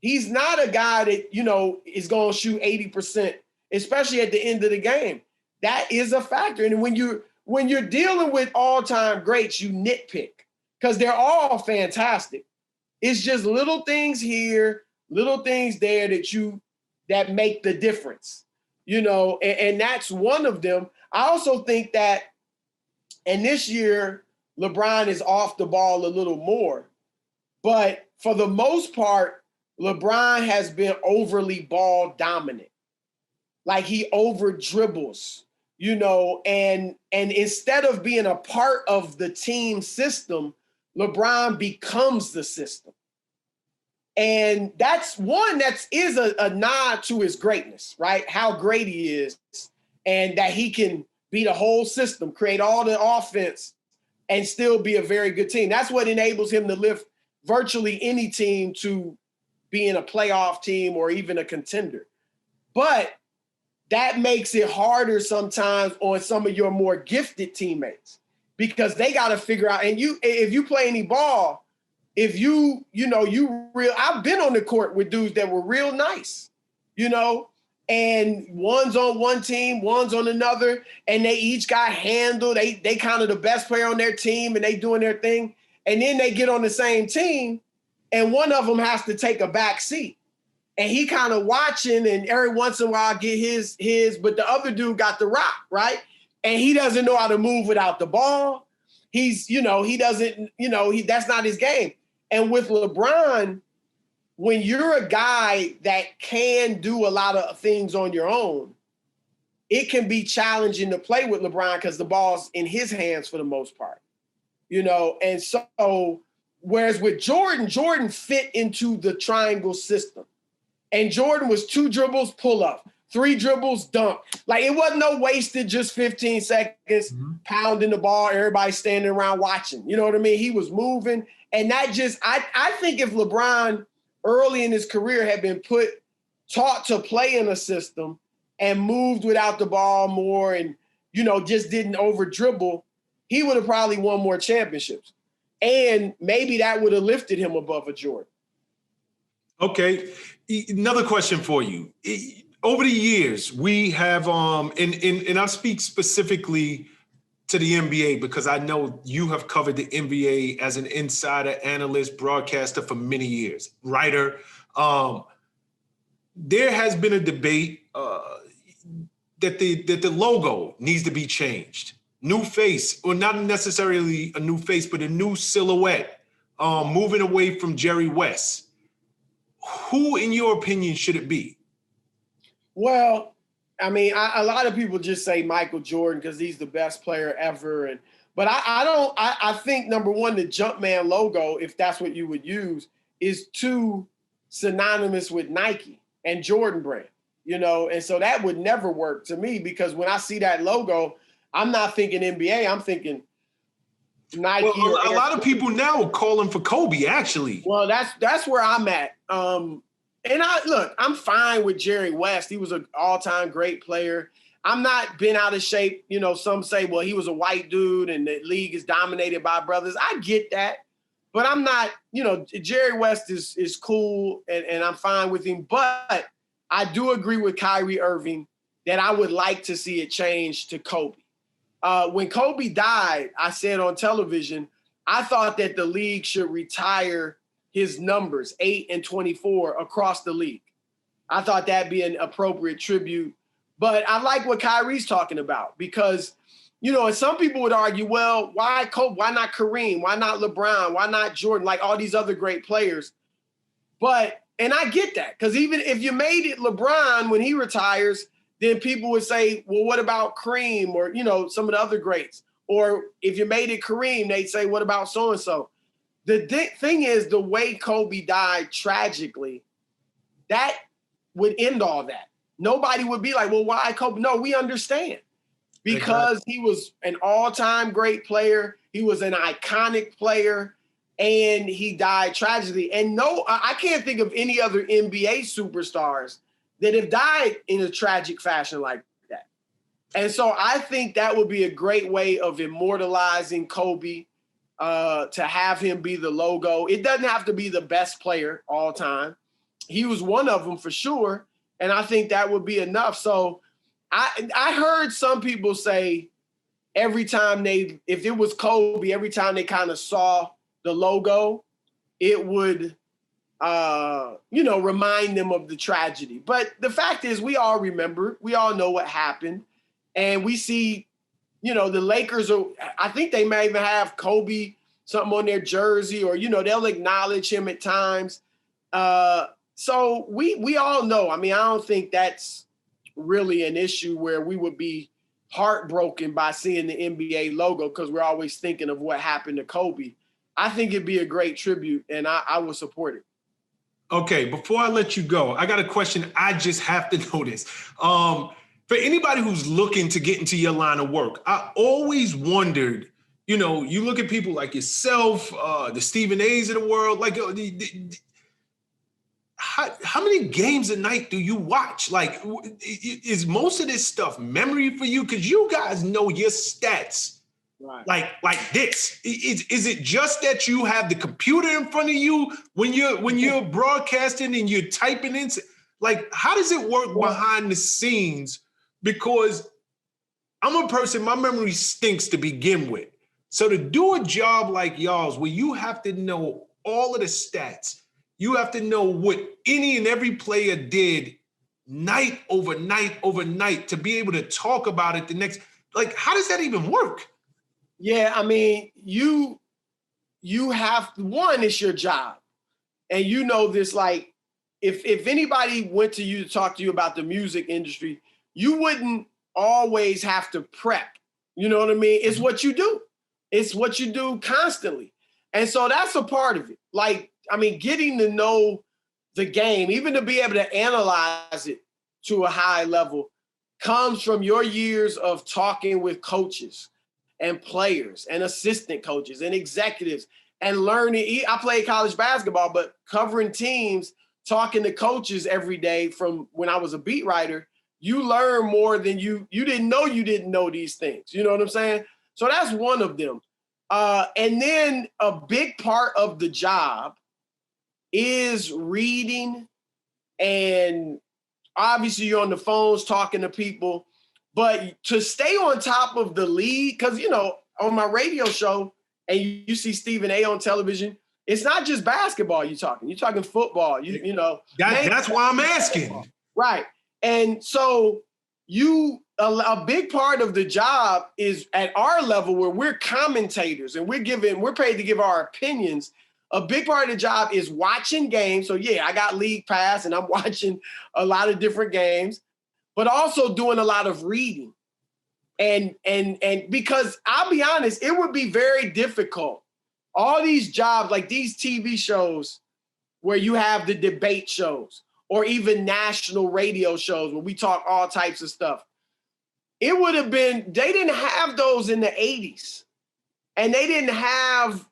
Speaker 2: he's not a guy that, is going to shoot 80%, especially at the end of the game. That is a factor. And when you're dealing with all-time greats, you nitpick because they're all fantastic. It's just little things here, little things there that make the difference, and that's one of them. I also think that, and this year, LeBron is off the ball a little more, but for the most part, LeBron has been overly ball dominant. Like he over dribbles, and instead of being a part of the team system, LeBron becomes the system. And that's one that is a nod to his greatness, right? How great he is, and that he can be the whole system, create all the offense, and still be a very good team. That's what enables him to lift virtually any team to being a playoff team or even a contender. But that makes it harder sometimes on some of your more gifted teammates because they got to figure out, and if you play any ball, if I've been on the court with dudes that were real nice, and one's on one team, one's on another, and they each got handled. They kind of the best player on their team and they doing their thing. And then they get on the same team and one of them has to take a back seat. And he kind of watching and every once in a while get his, but the other dude got the rock, right? And he doesn't know how to move without the ball. He's, he doesn't, that's not his game. And with LeBron, when you're a guy that can do a lot of things on your own, it can be challenging to play with LeBron because the ball's in his hands for the most part, and so whereas with Jordan fit into the triangle system. And Jordan was 2 dribbles, pull up, 3 dribbles, dunk. Like it wasn't no wasted, just 15 seconds, pounding the ball, everybody standing around watching. You know what I mean? He was moving. And that just, I think if LeBron early in his career had been taught to play in a system and moved without the ball more and, just didn't over dribble, he would have probably won more championships. And maybe that would have lifted him above a Jordan.
Speaker 1: Okay. Another question for you. Over the years, we have, and I speak specifically to the NBA because I know you have covered the NBA as an insider, analyst, broadcaster for many years, writer. There has been a debate that the logo needs to be changed. New face, or not necessarily a new face, but a new silhouette, moving away from Jerry West. Who, in your opinion, should it be? Well,
Speaker 2: I mean, a lot of people just say Michael Jordan because he's the best player ever. But I think, number one, the Jumpman logo, if that's what you would use, is too synonymous with Nike and Jordan brand, and so that would never work to me because when I see that logo, I'm not thinking NBA, I'm thinking Nike.
Speaker 1: Well, a lot of people now are calling for Kobe, actually.
Speaker 2: Well, that's where I'm at. And I'm fine with Jerry West. He was an all-time great player. I'm not been out of shape. Some say, well, he was a white dude and the league is dominated by brothers. I get that, but I'm not, Jerry West is cool and I'm fine with him. But I do agree with Kyrie Irving that I would like to see it change to Kobe. When Kobe died, I said on television, I thought that the league should retire his numbers, 8 and 24 across the league. I thought that'd be an appropriate tribute. But I like what Kyrie's talking about because, and some people would argue, well, why Kobe? Why not Kareem? Why not LeBron? Why not Jordan? Like all these other great players. And I get that because even if you made it LeBron when he retires, then people would say, well, what about Kareem or, some of the other greats? Or if you made it Kareem, they'd say, what about so-and-so? The thing is, the way Kobe died tragically, that would end all that. Nobody would be like, well, why Kobe? No, we understand. Because he was an all-time great player. He was an iconic player. And he died tragically. And no, I can't think of any other NBA superstars that have died in a tragic fashion like that. And so I think that would be a great way of immortalizing Kobe, to have him be the logo. It doesn't have to be the best player all time. He was one of them for sure. And I think that would be enough. So I heard some people say every time if it was Kobe, every time they kind of saw the logo, it would, remind them of the tragedy. But the fact is, we all remember, we all know what happened. And we see, the Lakers I think they may even have Kobe something on their jersey or, they'll acknowledge him at times. So we all know. I mean, I don't think that's really an issue where we would be heartbroken by seeing the NBA logo because we're always thinking of what happened to Kobe. I think it'd be a great tribute, and I will support it.
Speaker 1: Okay, before I let you go, I got a question I just have to know this. For anybody who's looking to get into your line of work, I always wondered, you look at people like yourself, the Stephen A's of the world, like how many games a night do you watch? Like, is most of this stuff memory for you? Because you guys know your stats. Right. Like this. Is it just that you have the computer in front of you when you're broadcasting and you're typing in? Like, how does it work behind the scenes? Because I'm a person, my memory stinks to begin with. So to do a job like y'all's where you have to know all of the stats, you have to know what any and every player did night over night over night to be able to talk about it the next, like, how does that even work?
Speaker 2: Yeah, I mean, you have, one, it's your job. And this, like, if anybody went to you to talk to you about the music industry, you wouldn't always have to prep. You know what I mean? It's what you do. It's what you do constantly. And so that's a part of it. Like, I mean, getting to know the game, even to be able to analyze it to a high level, comes from your years of talking with coaches and players and assistant coaches and executives and learning. I played college basketball, but covering teams, talking to coaches every day from when I was a beat writer, you learn more than you didn't know these things. You know what I'm saying? So that's one of them. And then a big part of the job is reading, and obviously you're on the phones talking to people. But to stay on top of the league, because, on my radio show, and you see Stephen A on television, it's not just basketball you're talking football,
Speaker 1: That's why I'm asking.
Speaker 2: Right. And so a big part of the job is at our level where we're commentators and we're paid to give our opinions. A big part of the job is watching games. So yeah, I got League Pass and I'm watching a lot of different games, but also doing a lot of reading. And because I'll be honest, it would be very difficult. All these jobs, like these TV shows where you have the debate shows or even national radio shows where we talk all types of stuff. It would have been, they didn't have those in the 80s. And they didn't have,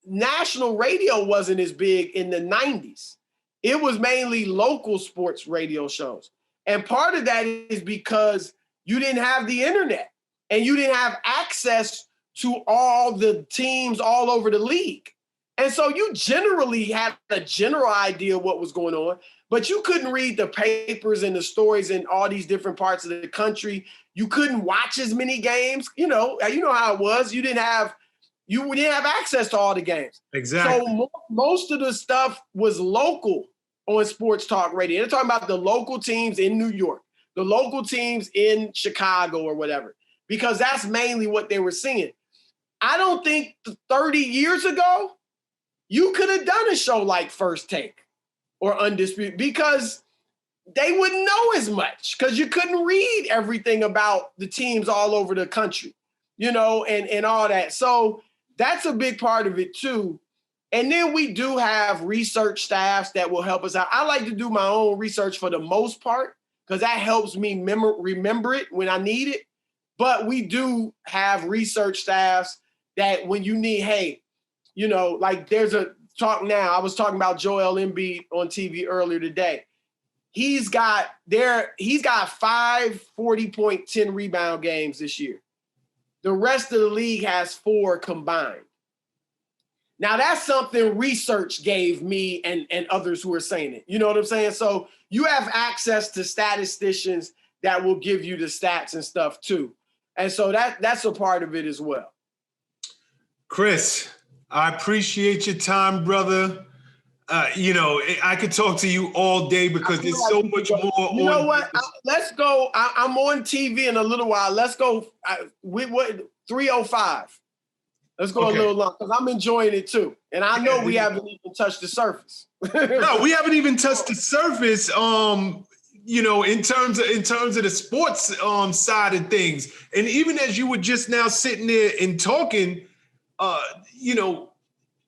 Speaker 2: national radio wasn't as big in the 90s. It was mainly local sports radio shows. And part of that is because you didn't have the internet and you didn't have access to all the teams all over the league. And so you generally had a general idea of what was going on, but you couldn't read the papers and the stories in all these different parts of the country. You couldn't watch as many games. You know how it was. You didn't have you didn't have access to all the games.
Speaker 1: Exactly.
Speaker 2: So most of the stuff was local on sports talk radio. They're talking about the local teams in New York, the local teams in Chicago or whatever, because that's mainly what they were seeing. I don't think 30 years ago, you could have done a show like First Take or Undisputed because they wouldn't know as much because you couldn't read everything about the teams all over the country, and all that. So that's a big part of it too. And then we do have research staffs that will help us out. I like to do my own research for the most part because that helps me remember it when I need it. But we do have research staffs that when you need, hey, like there's a talk now. I was talking about Joel Embiid on TV earlier today. He's got 5 40-point, 10 rebound games this year. The rest of the league has 4 combined. Now that's something research gave me and others who are saying it. You know what I'm saying? So you have access to statisticians that will give you the stats and stuff too. And so that's a part of it as well.
Speaker 1: Chris, I appreciate your time, brother. I could talk to you all day because there's so much more.
Speaker 2: You know what? Let's go. I'm on TV in a little while. Let's go. 3:05. Let's go a little long because I'm enjoying it too. And I know we haven't even touched the surface.
Speaker 1: No, we haven't even touched the surface. In terms of the sports side of things, and even as you were just now sitting there and talking,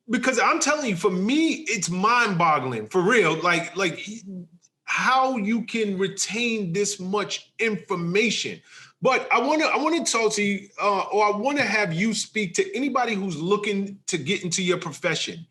Speaker 1: because I'm telling you, for me, it's mind-boggling, for real. Like how you can retain this much information. But I want to talk to you, or I want to have you speak to anybody who's looking to get into your profession.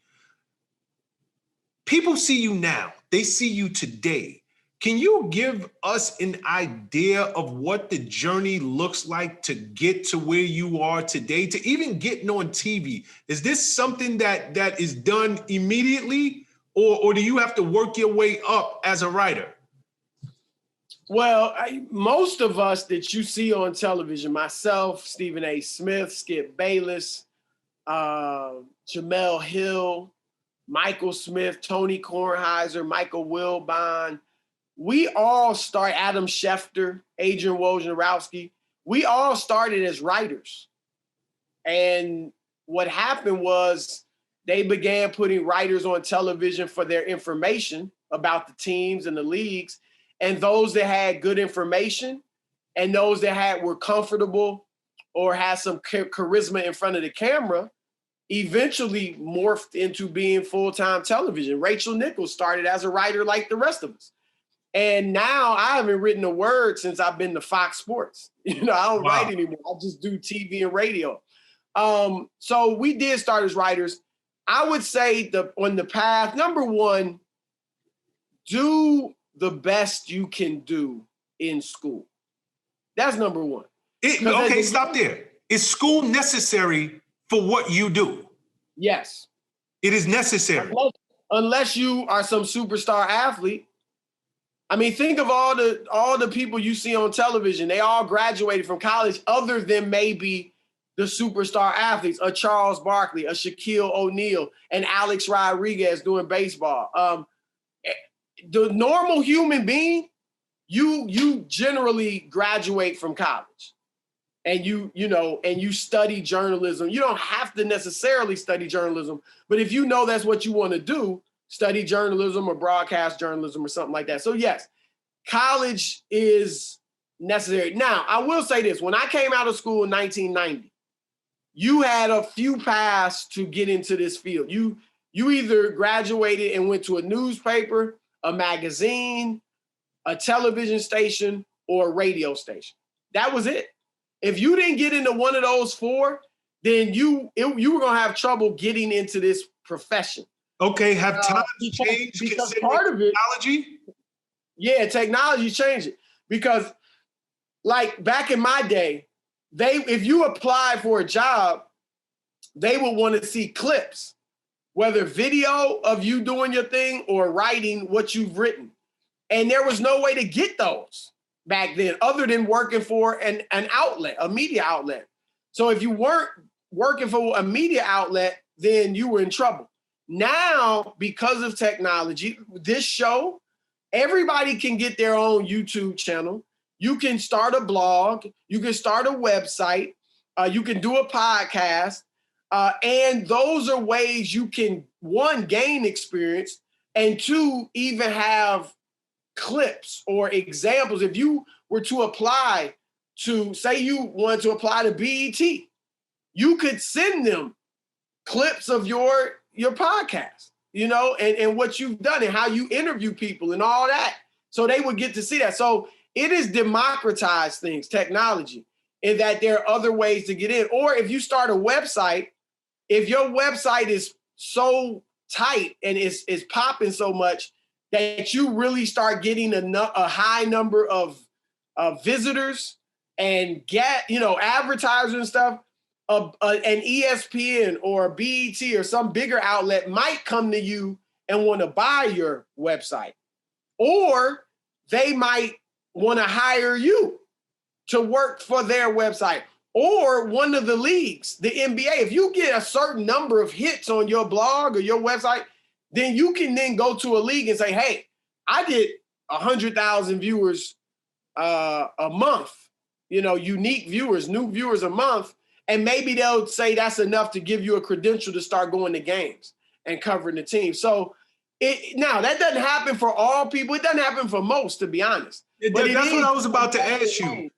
Speaker 1: People see you now; they see you today. Can you give us an idea of what the journey looks like to get to where you are today, to even getting on TV? Is this something that is done immediately, or do you have to work your way up as a writer?
Speaker 2: Well, most of us that you see on television, myself, Stephen A. Smith, Skip Bayless, Jamel Hill, Michael Smith, Tony Kornheiser, Michael Wilbon, we all start, Adam Schefter, Adrian Wojnarowski, we all started as writers. And what happened was they began putting writers on television for their information about the teams and the leagues. And those that had good information and those that were comfortable or had some charisma in front of the camera eventually morphed into being full-time television. Rachel Nichols started as a writer like the rest of us. And now I haven't written a word since I've been to Fox Sports. I don't write anymore. I just do TV and radio. So we did start as writers. I would say on the path, number one, do the best you can do in school. That's number one.
Speaker 1: Stop there. Is school necessary for what you do?
Speaker 2: Yes.
Speaker 1: It is necessary.
Speaker 2: Unless you are some superstar athlete. I mean, think of all the people you see on television. They all graduated from college other than maybe the superstar athletes, a Charles Barkley, a Shaquille O'Neal, and Alex Rodriguez doing baseball. The normal human being, you generally graduate from college and you study journalism. You don't have to necessarily study journalism, but if you know that's what you want to do, study journalism or broadcast journalism or something like that. So yes, college is necessary. Now, I will say this. When I came out of school in 1990, you had a few paths to get into this field. You either graduated and went to a newspaper, a magazine, a television station, or a radio station. That was it. If you didn't get into one of those 4, then you were going to have trouble getting into this profession.
Speaker 1: Okay, have times changed
Speaker 2: because part of it,
Speaker 1: technology?
Speaker 2: Yeah, technology changed it. Because like back in my day, if you applied for a job, they would want to see clips, whether video of you doing your thing or writing what you've written. And there was no way to get those back then other than working for an outlet, a media outlet. So if you weren't working for a media outlet, then you were in trouble. Now, because of technology, this show, everybody can get their own YouTube channel. You can start a blog. You can start a website. You can do a podcast. And those are ways you can, one, gain experience, and two, even have clips or examples. If you were to apply to, say you wanted to apply to BET, you could send them clips of your podcast, you know, and what you've done and how you interview people and all that. So they would get to see that. So it has democratized things, technology, in that there are other ways to get in. Or if you start a website, if your website is so tight and is popping so much that you really start getting a high number of visitors and get, you know, advertisers and stuff, an ESPN or BET or some bigger outlet might come to you and want to buy your website. Or they might want to hire you to work for their website. Or one of the leagues, the NBA, if you get a certain number of hits on your blog or your website, then you can then go to a league and say, hey, I did 100,000 viewers a month, you know, unique viewers, new viewers a month. And maybe they'll say that's enough to give you a credential to start going to games and covering the team. So now that doesn't happen for all people. It doesn't happen for most, to be honest.
Speaker 1: That's what I was about to ask you.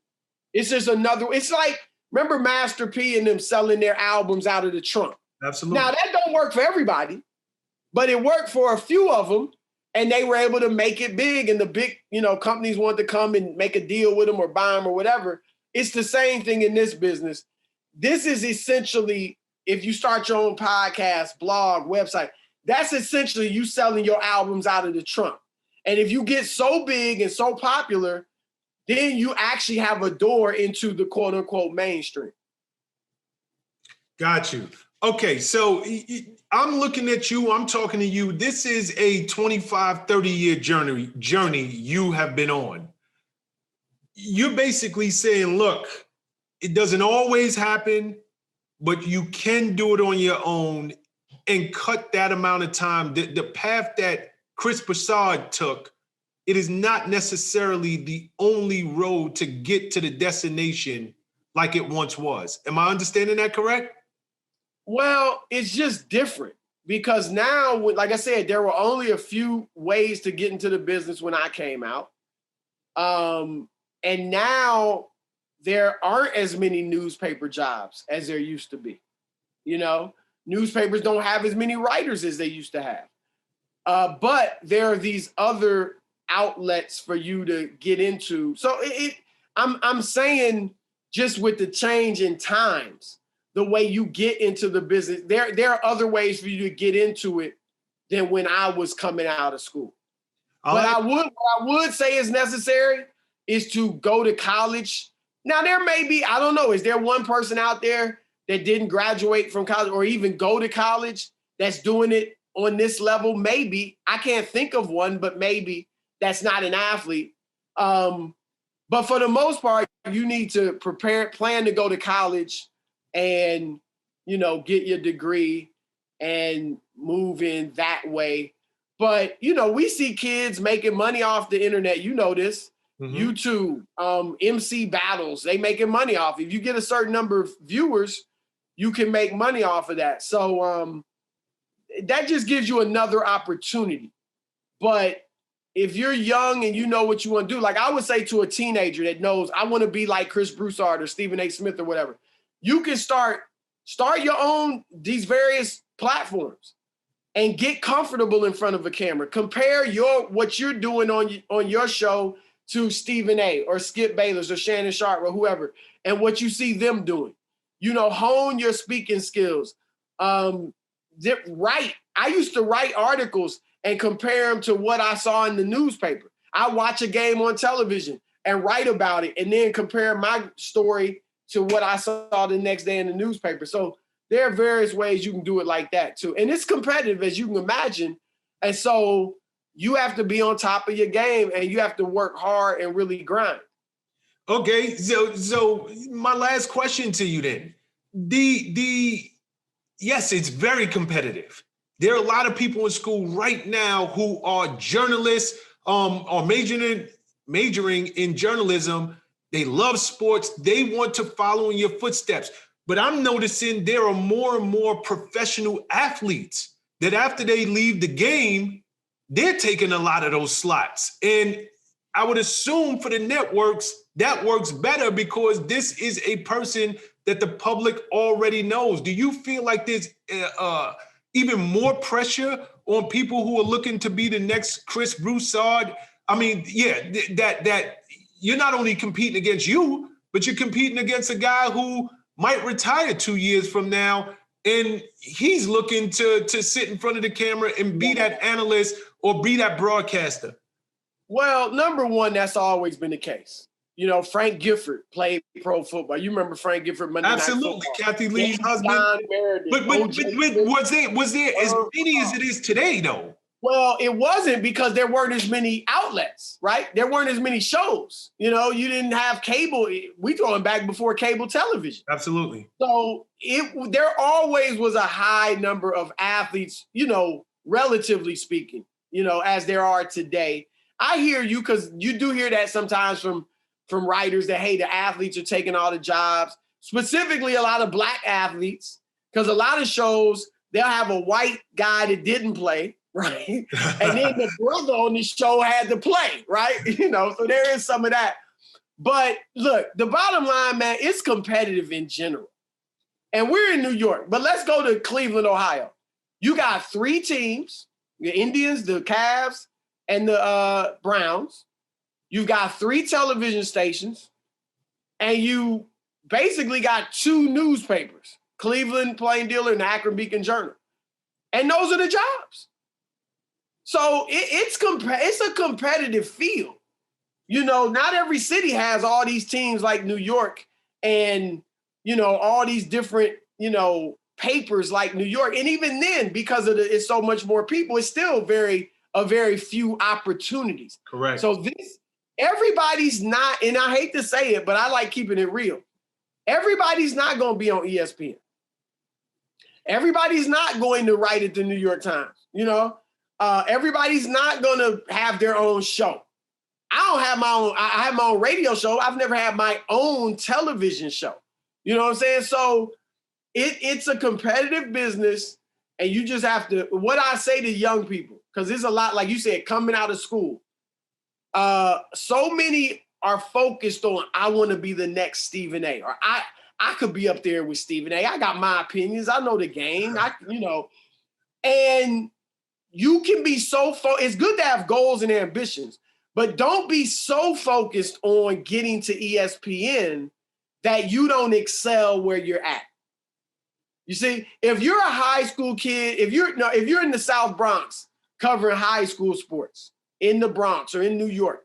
Speaker 2: It's just another, it's like, remember Master P and them selling their albums out of the trunk.
Speaker 1: Absolutely.
Speaker 2: Now that don't work for everybody, but it worked for a few of them, and they were able to make it big, and the big, you know, companies wanted to come and make a deal with them or buy them or whatever. It's the same thing in this business. This is essentially, if you start your own podcast, blog, website, that's essentially you selling your albums out of the trunk. And if you get so big and so popular, then you actually have a door into the quote unquote mainstream.
Speaker 1: Got you. Okay, so I'm looking at you, I'm talking to you. This is a 25, 30-year journey you have been on. You're basically saying, look, it doesn't always happen, but you can do it on your own and cut that amount of time. The path that Chris Broussard took, it is not necessarily the only road to get to the destination like it once was. Am I understanding that correct?
Speaker 2: Well, it's just different because now, like I said, there were only a few ways to get into the business when I came out. And now there aren't as many newspaper jobs as there used to be. You know, newspapers don't have as many writers as they used to have. But there are these other outlets for you to get into. So I'm saying just with the change in times, the way you get into the business, there are other ways for you to get into it than when I was coming out of school. What I would say is necessary is to go to college. Now there may be, I don't know, is there one person out there that didn't graduate from college or even go to college that's doing it on this level? Maybe. I can't think of one, but maybe that's not an athlete. But for the most part, you need to plan to go to college and, you know, get your degree and move in that way. But, you know, we see kids making money off the internet. You know this. YouTube, MC battles, they making money off. If you get a certain number of viewers, you can make money off of that. So that just gives you another opportunity. But if you're young and you know what you want to do, like I would say to a teenager that knows I want to be like Chris Broussard or Stephen A. Smith or whatever, you can start your own, these various platforms and get comfortable in front of a camera. Compare what you're doing on your show to Stephen A. or Skip Bayless or Shannon Sharp or whoever, and what you see them doing. You know, hone your speaking skills. I used to write articles and compare them to what I saw in the newspaper. I watch a game on television and write about it and then compare my story to what I saw the next day in the newspaper. So there are various ways you can do it like that too. And it's competitive, as you can imagine. And so you have to be on top of your game and you have to work hard and really grind.
Speaker 1: Okay, so my last question to you then. Yes, it's very competitive. There are a lot of people in school right now who are journalists, are majoring in journalism. They love sports. They want to follow in your footsteps. But I'm noticing there are more and more professional athletes that after they leave the game, they're taking a lot of those slots. And I would assume for the networks, that works better because this is a person that the public already knows. Do you feel like there's even more pressure on people who are looking to be the next Chris Broussard? I mean, yeah, that you're not only competing against you, but you're competing against a guy who might retire 2 years from now, and he's looking to sit in front of the camera and be that analyst or be that broadcaster.
Speaker 2: Well, number one, that's always been the case. You know, Frank Gifford played pro football. You remember Frank Gifford Monday Night Football.
Speaker 1: Absolutely, Kathy Lee's husband. But was there as many as it is today, though?
Speaker 2: Well, it wasn't because there weren't as many outlets, right? There weren't as many shows. You know, you didn't have cable. We going back before cable television.
Speaker 1: Absolutely.
Speaker 2: So there always was a high number of athletes, you know, relatively speaking, you know, as there are today. I hear you because you do hear that sometimes from writers that, hey, the athletes are taking all the jobs, specifically a lot of Black athletes, because a lot of shows, they'll have a white guy that didn't play, right? And then the brother on the show had to play, right? You know, so there is some of that. But look, the bottom line, man, it's competitive in general. And we're in New York, but let's go to Cleveland, Ohio. You got 3 teams, the Indians, the Cavs, and the Browns. You've got 3 television stations, and you basically got 2 newspapers, Cleveland Plain Dealer and the Akron Beacon Journal. And those are the jobs. So it's a competitive field. You know, not every city has all these teams like New York and, you know, all these different, you know, papers like New York. And even then, because of it's so much more people, it's still very few opportunities.
Speaker 1: Correct.
Speaker 2: So everybody's not, and I hate to say it, but I like keeping it real. Everybody's not going to be on ESPN. Everybody's not going to write at the New York Times. You know, everybody's not going to have their own show. I have my own radio show. I've never had my own television show. You know what I'm saying? So it's a competitive business, and you just have to, what I say to young people, because there's a lot, like you said, coming out of school. So many are focused on, I want to be the next Stephen A. Or I could be up there with Stephen A. I got my opinions. I know the game. And you can be so it's good to have goals and ambitions, but don't be so focused on getting to ESPN that you don't excel where you're at. You see, if you're a high school kid, if you're in the South Bronx covering high school sports in the Bronx or in New York,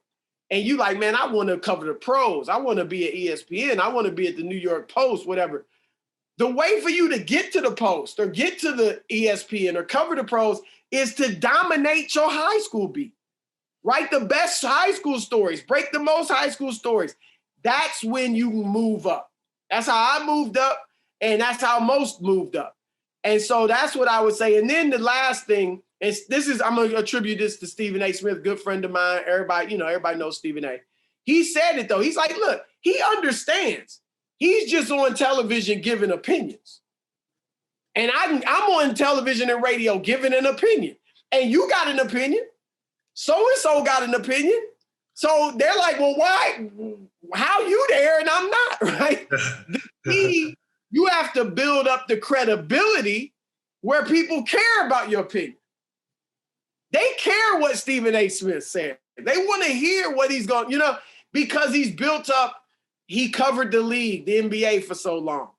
Speaker 2: and you like, man, I want to cover the pros. I want to be at ESPN. I want to be at the New York Post, whatever. The way for you to get to the Post or get to the ESPN or cover the pros is to dominate your high school beat. Write the best high school stories. Break the most high school stories. That's when you move up. That's how I moved up, and that's how most moved up. And so that's what I would say. And then the last thing, I'm going to attribute this to Stephen A. Smith, good friend of mine. Everybody knows Stephen A. He said it, though. He's like, look, he understands. He's just on television giving opinions. And I'm on television and radio giving an opinion. And you got an opinion. So-and-so got an opinion. So they're like, well, why? How you there and I'm not, right? You have to build up the credibility where people care about your opinion. They care what Stephen A. Smith said. They want to hear what he's going, because he's built up. He covered the league, the NBA for so long.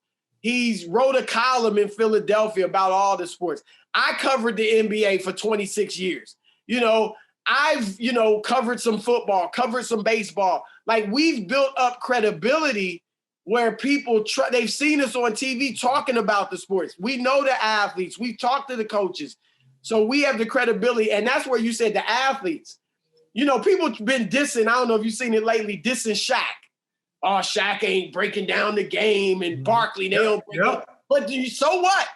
Speaker 2: He's wrote a column in Philadelphia about all the sports. I covered the NBA for 26 years. I've, covered some football, covered some baseball. Like, we've built up credibility where people, they've seen us on TV talking about the sports. We know the athletes. We've talked to the coaches. So we have the credibility. And that's where you said the athletes. People have been dissing, I don't know if you've seen it lately, dissing Shaq. Oh, Shaq ain't breaking down the game, and Barkley, they don't break up. But so what?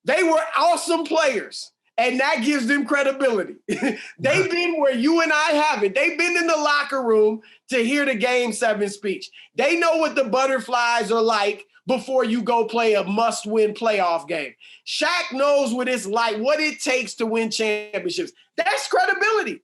Speaker 2: They were awesome players, and that gives them credibility. They've been where you and I haven't. They've been in the locker room to hear the Game 7 speech. They know what the butterflies are like before you go play a must-win playoff game. Shaq knows what it's like, what it takes to win championships. That's credibility.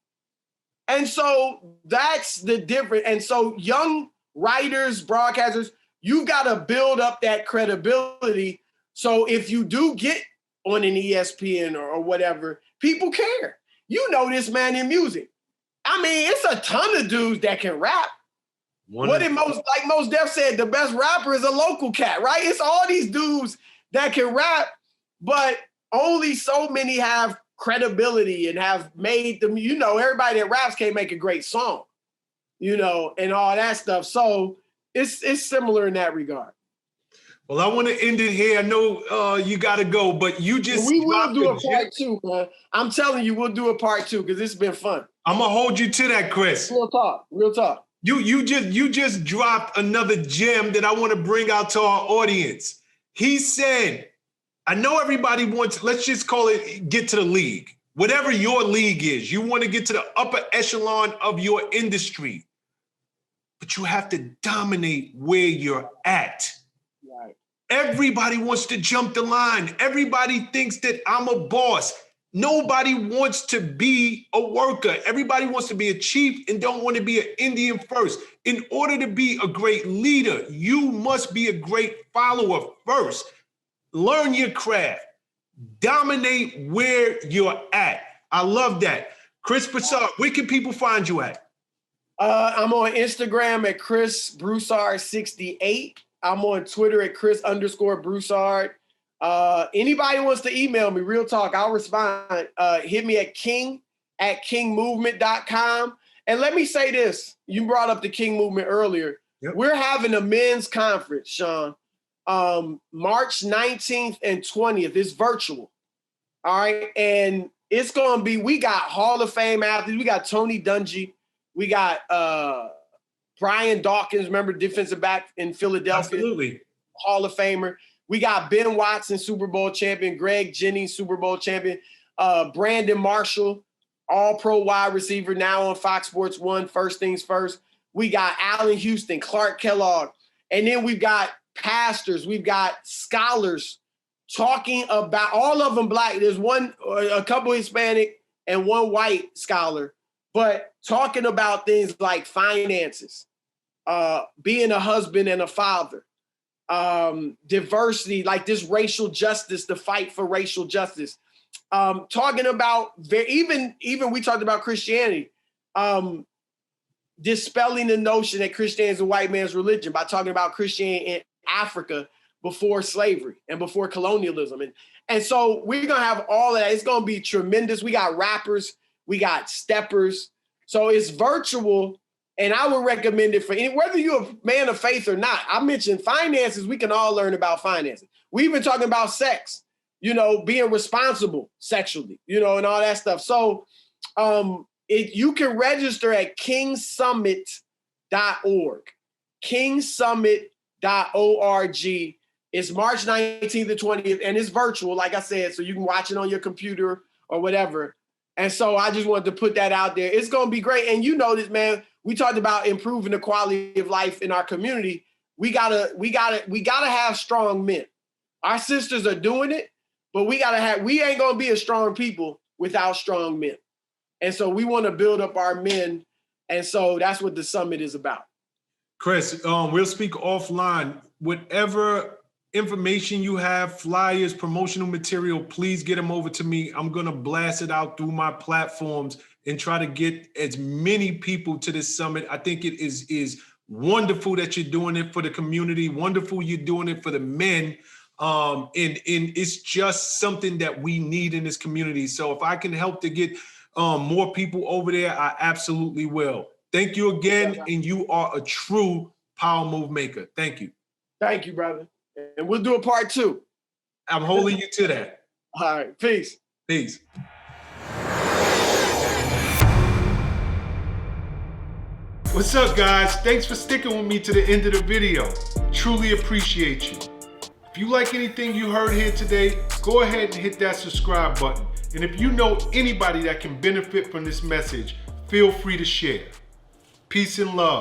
Speaker 2: And so that's the difference. And so young writers, broadcasters, you got to build up that credibility. So if you do get on an ESPN or whatever, people care. You know this man in music. I mean, it's a ton of dudes that can rap. Most Def said, the best rapper is a local cat, right? It's all these dudes that can rap, but only so many have credibility and have made them, everybody that raps can't make a great song, and all that stuff. So it's similar in that regard.
Speaker 1: Well, I want to end it here. I know you got to go, but you just...
Speaker 2: We will do a part 2, man. I'm telling you, we'll do a part 2 because it's been fun.
Speaker 1: I'm going to hold you to that, Chris.
Speaker 2: Real talk. You
Speaker 1: just dropped another gem that I want to bring out to our audience. He said, I know everybody wants, let's just call it, get to the league. Whatever your league is, you want to get to the upper echelon of your industry, but you have to dominate where you're at.
Speaker 2: Right.
Speaker 1: Everybody wants to jump the line. Everybody thinks that I'm a boss. Nobody wants to be a worker. Everybody wants to be a chief and don't want to be an Indian first. In order to be a great leader, you must be a great follower first. Learn your craft. Dominate where you're at. I love that. Chris Broussard, where can people find you at?
Speaker 2: I'm on Instagram at Chris Broussard68. I'm on Twitter at Chris_Broussard. Anybody wants to email me, real talk, I'll respond. Hit me at king@kingmovement.com. And let me say this. You brought up the King Movement earlier. Yep. We're having a men's conference, Shawn, March 19th and 20th. It's virtual. All right. And it's going to be, we got Hall of Fame athletes. We got Tony Dungy. We got Brian Dawkins, remember, defensive back in Philadelphia.
Speaker 1: Absolutely.
Speaker 2: Hall of Famer. We got Ben Watson, Super Bowl champion, Greg Jennings, Super Bowl champion, Brandon Marshall, all-pro wide receiver, now on Fox Sports 1, First Things First. We got Allen Houston, Clark Kellogg. And then we've got pastors, we've got scholars talking about, all of them black. There's a couple Hispanic and one white scholar, but talking about things like finances, being a husband and a father, diversity, like this racial justice, the fight for racial justice. Talking about even we talked about Christianity, dispelling the notion that Christianity is a white man's religion by talking about Christianity in Africa before slavery and before colonialism. And so we're going to have all of that. It's going to be tremendous. We got rappers, we got steppers. So it's virtual. And I would recommend it for whether you're a man of faith or not. I mentioned finances. We can all learn about finances. We've been talking about sex, being responsible sexually, and all that stuff. So you can register at kingsummit.org. Kingsummit.org. It's March 19th to 20th, and it's virtual, like I said, so you can watch it on your computer or whatever. And so I just wanted to put that out there. It's going to be great. And you know this, man. We talked about improving the quality of life in our community. We gotta have strong men. Our sisters are doing it, but we ain't gonna be a strong people without strong men. And so we want to build up our men. And so that's what the summit is about.
Speaker 1: Chris, we'll speak offline. Whatever information you have, flyers, promotional material, please get them over to me. I'm gonna blast it out through my platforms and try to get as many people to this summit. I think it is wonderful that you're doing it for the community. Wonderful you're doing it for the men. And it's just something that we need in this community. So if I can help to get more people over there, I absolutely will. Thank you again. And you are a true power move maker. Thank you.
Speaker 2: Thank you, brother. And we'll do a part 2.
Speaker 1: I'm holding you to that.
Speaker 2: All right. Peace.
Speaker 1: Peace. What's up, guys? Thanks for sticking with me to the end of the video. Truly appreciate you. If you like anything you heard here today, go ahead and hit that subscribe button. And if you know anybody that can benefit from this message, feel free to share. Peace and love.